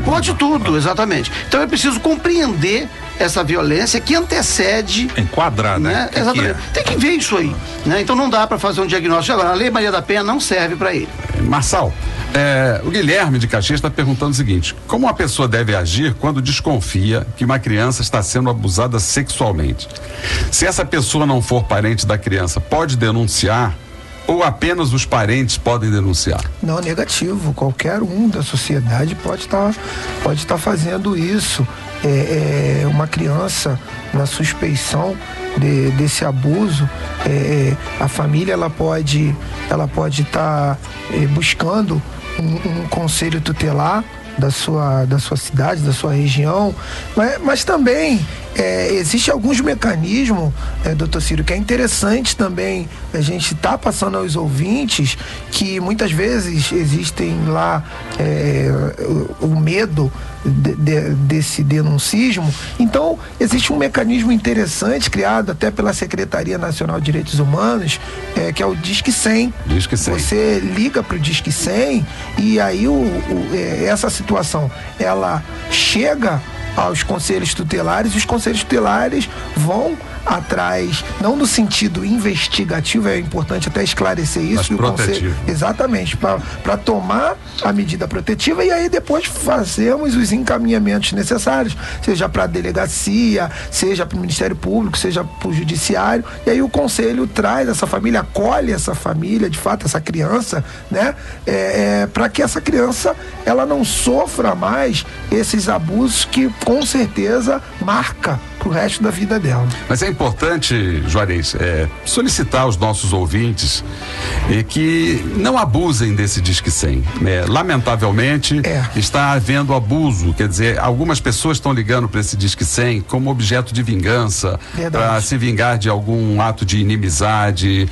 Speaker 4: Pode tudo, exatamente. Então é preciso compreender essa violência que antecede.
Speaker 3: Enquadrar, né?
Speaker 4: Exatamente. Tem que ver isso aí, né? Então não dá para fazer um diagnóstico agora. A Lei Maria da Penha não serve para ele.
Speaker 2: Marçal, o Guilherme de Caxias está perguntando o seguinte: como uma pessoa deve agir quando desconfia que uma criança está sendo abusada sexualmente? Se essa pessoa não for parente da criança, pode denunciar? Ou apenas os parentes podem denunciar?
Speaker 5: Não, negativo. Qualquer um da sociedade pode estar fazendo isso. Uma criança na suspeição desse abuso, a família ela pode estar buscando um conselho tutelar da sua cidade, da sua região, mas também existe alguns mecanismos, doutor Ciro, que é interessante também a gente tá passando aos ouvintes, que muitas vezes existem lá o medo desse denuncismo. Então existe um mecanismo interessante criado até pela Secretaria Nacional de Direitos Humanos, que é o Disque 100.
Speaker 2: Disque 100.
Speaker 5: Você liga para o Disque 100 e aí essa situação ela chega aos conselhos tutelares, e os conselhos tutelares vão atrás, não no sentido investigativo, é importante até esclarecer isso,
Speaker 2: mas protetivo.
Speaker 5: Conselho, exatamente, para tomar a medida protetiva, e aí depois fazemos os encaminhamentos necessários, seja para a delegacia, seja para o Ministério Público, seja para o Judiciário, e aí o conselho traz essa família, acolhe essa família, de fato, essa criança, né, para que essa criança ela não sofra mais esses abusos que com certeza marca pro resto da vida dela.
Speaker 2: Mas é importante, Juarez, solicitar aos nossos ouvintes que não abusem desse Disque 100. Lamentavelmente, está havendo abuso, quer dizer, algumas pessoas estão ligando para esse Disque 100 como objeto de vingança, para se vingar de algum ato de inimizade,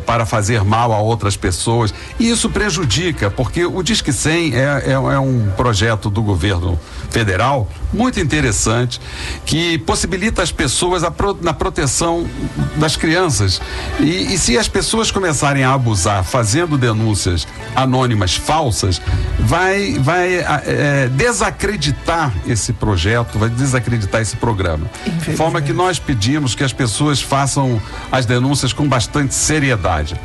Speaker 2: para fazer mal a outras pessoas, e isso prejudica, porque o Disque 100 é um projeto do governo federal muito interessante, que possibilita as pessoas na proteção das crianças, e se as pessoas começarem a abusar fazendo denúncias anônimas falsas, vai desacreditar esse projeto, vai desacreditar esse programa, de forma que nós pedimos que as pessoas façam as denúncias com bastante seriedade.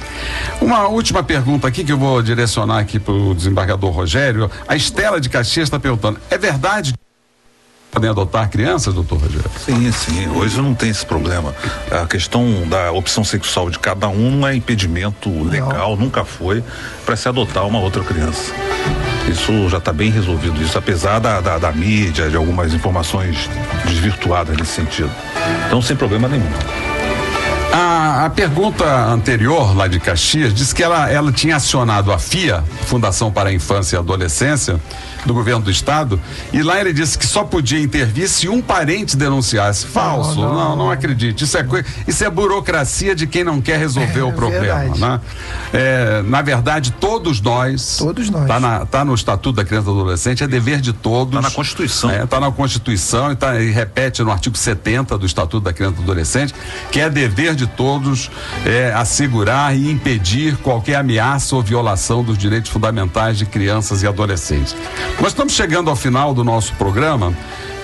Speaker 2: Uma última pergunta aqui que eu vou direcionar aqui para o desembargador Rogério. A Estela de Caxias está perguntando: é verdade que podem adotar crianças, doutor Rogério?
Speaker 3: Sim, hoje não tem esse problema. A questão da opção sexual de cada um não é impedimento legal, nunca foi, para se adotar uma outra criança. Isso já está bem resolvido, isso, apesar da mídia, de algumas informações desvirtuadas nesse sentido. Então, sem problema nenhum.
Speaker 2: A pergunta anterior, lá de Caxias, disse que ela tinha acionado a FIA, Fundação para a Infância e Adolescência, do governo do estado, e lá ele disse que só podia intervir se um parente denunciasse. Falso, não acredite. Isso é burocracia de quem não quer resolver o problema, né? Na verdade, todos nós. Tá no Estatuto da Criança e do Adolescente, é dever de todos.
Speaker 3: Tá na Constituição.
Speaker 2: Tá na Constituição e repete no artigo 70 do Estatuto da Criança e do Adolescente, que é dever de todos assegurar e impedir qualquer ameaça ou violação dos direitos fundamentais de crianças e adolescentes. Nós estamos chegando ao final do nosso programa.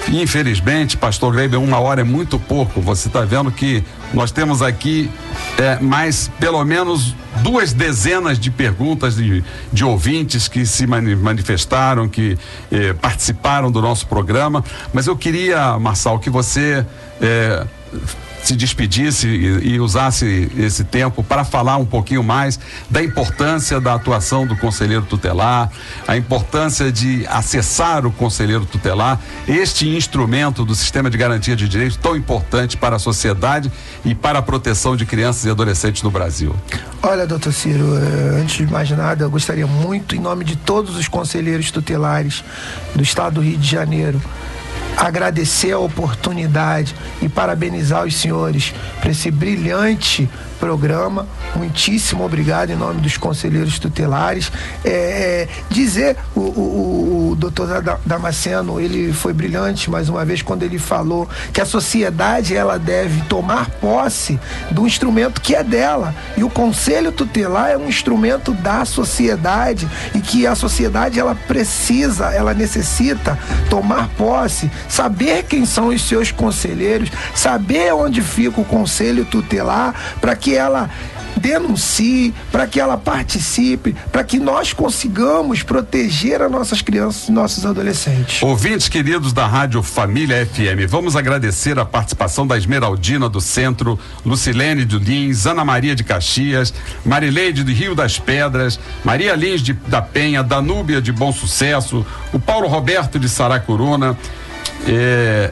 Speaker 2: Infelizmente, pastor Gleiber, 1 hora é muito pouco. Você está vendo que nós temos aqui mais pelo menos 2 dezenas de perguntas de ouvintes que se manifestaram, que participaram do nosso programa. Mas eu queria, Marçal, que você se despedisse e usasse esse tempo para falar um pouquinho mais da importância da atuação do conselheiro tutelar, a importância de acessar o conselheiro tutelar, este instrumento do sistema de garantia de direitos tão importante para a sociedade e para a proteção de crianças e adolescentes no Brasil.
Speaker 5: Olha, doutor Ciro, antes de mais nada, eu gostaria muito, em nome de todos os conselheiros tutelares do estado do Rio de Janeiro, agradecer a oportunidade e parabenizar os senhores por esse brilhante programa. Muitíssimo obrigado em nome dos conselheiros tutelares. Dizer, o doutor Damasceno, ele foi brilhante mais uma vez quando ele falou que a sociedade, ela deve tomar posse do instrumento que é dela, e o conselho tutelar é um instrumento da sociedade, e que a sociedade, ela precisa, ela necessita tomar posse, saber quem são os seus conselheiros, saber onde fica o conselho tutelar, para que ela denuncie, para que ela participe, para que nós consigamos proteger as nossas crianças e nossos adolescentes.
Speaker 2: Ouvintes queridos da Rádio Família FM, vamos agradecer a participação da Esmeraldina do Centro, Lucilene de Lins, Ana Maria de Caxias, Marileide do Rio das Pedras, Maria Lins da Penha, Danúbia de Bom Sucesso, o Paulo Roberto de Saracuruna,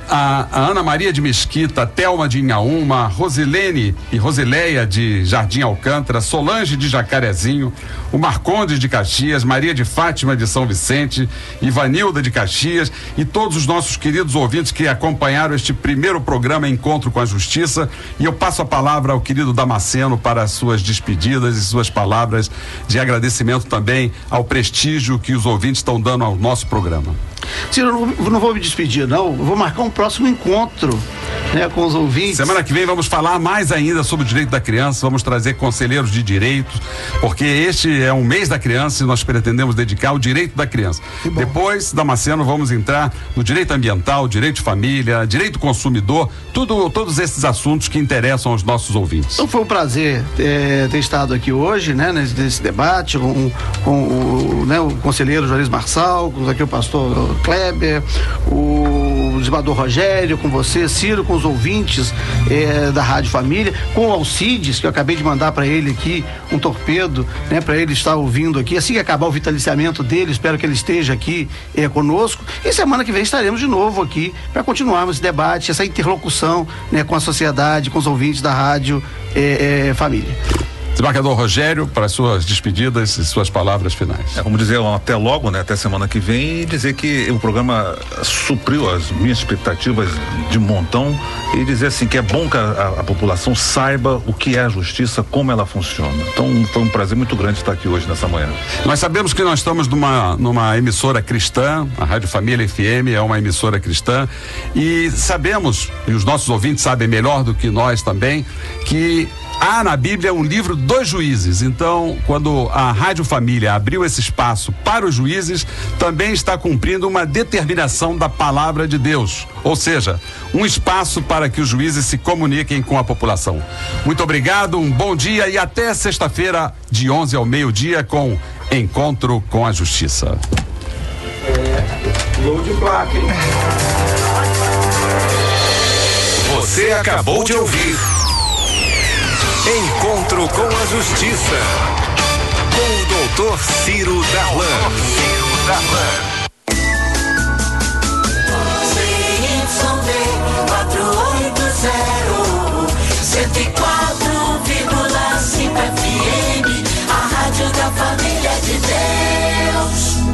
Speaker 2: a Ana Maria de Mesquita, a Thelma de Inhaúma, Rosilene e Rosileia de Jardim Alcântara, Solange de Jacarezinho, o Marcondes de Caxias, Maria de Fátima de São Vicente, Ivanilda de Caxias e todos os nossos queridos ouvintes que acompanharam este primeiro programa Encontro com a Justiça. E eu passo a palavra ao querido Damasceno para as suas despedidas e suas palavras de agradecimento também ao prestígio que os ouvintes estão dando ao nosso programa.
Speaker 4: Ciro, eu não vou me despedir, não. Eu vou marcar um próximo encontro, né, com os ouvintes.
Speaker 2: Semana que vem vamos falar mais ainda sobre o direito da criança, vamos trazer conselheiros de direitos, porque este é um mês da criança e nós pretendemos dedicar ao direito da criança. Depois, Damasceno, vamos entrar no direito ambiental, direito de família, direito do consumidor, todos esses assuntos que interessam aos nossos ouvintes.
Speaker 4: Então foi um prazer ter estado aqui hoje, né, nesse debate com o conselheiro Juarez Marçal, aqui o pastor Kleber, o desembargador Rogério, com você, Ciro, com os ouvintes da Rádio Família, com o Alcides, que eu acabei de mandar para ele aqui um torpedo, né, para ele estar ouvindo aqui. Assim que acabar o vitaliciamento dele, espero que ele esteja aqui conosco. E semana que vem estaremos de novo aqui para continuarmos esse debate, essa interlocução, né, com a sociedade, com os ouvintes da Rádio Família.
Speaker 2: Desembargador Rogério, para as suas despedidas e suas palavras finais.
Speaker 3: Como dizer, até logo, né? Até semana que vem, e dizer que o programa supriu as minhas expectativas de montão, e dizer assim que é bom que a população saiba o que é a justiça, como ela funciona. Então foi um prazer muito grande estar aqui hoje nessa manhã.
Speaker 2: Nós sabemos que nós estamos numa emissora cristã, a Rádio Família FM é uma emissora cristã, e sabemos, e os nossos ouvintes sabem melhor do que nós também, que há na Bíblia um livro dos juízes. Então, quando a Rádio Família abriu esse espaço para os juízes, também está cumprindo uma determinação da palavra de Deus, ou seja, um espaço para que os juízes se comuniquem com a população. Muito obrigado, um bom dia e até sexta-feira de 11 ao meio-dia com Encontro com a Justiça.
Speaker 5: Gol de placa, hein?
Speaker 6: Você acabou de ouvir Encontro com a Justiça, com o doutor Ciro Darlan.
Speaker 7: ZYD 480, 104,5 FM, a rádio da família de Deus.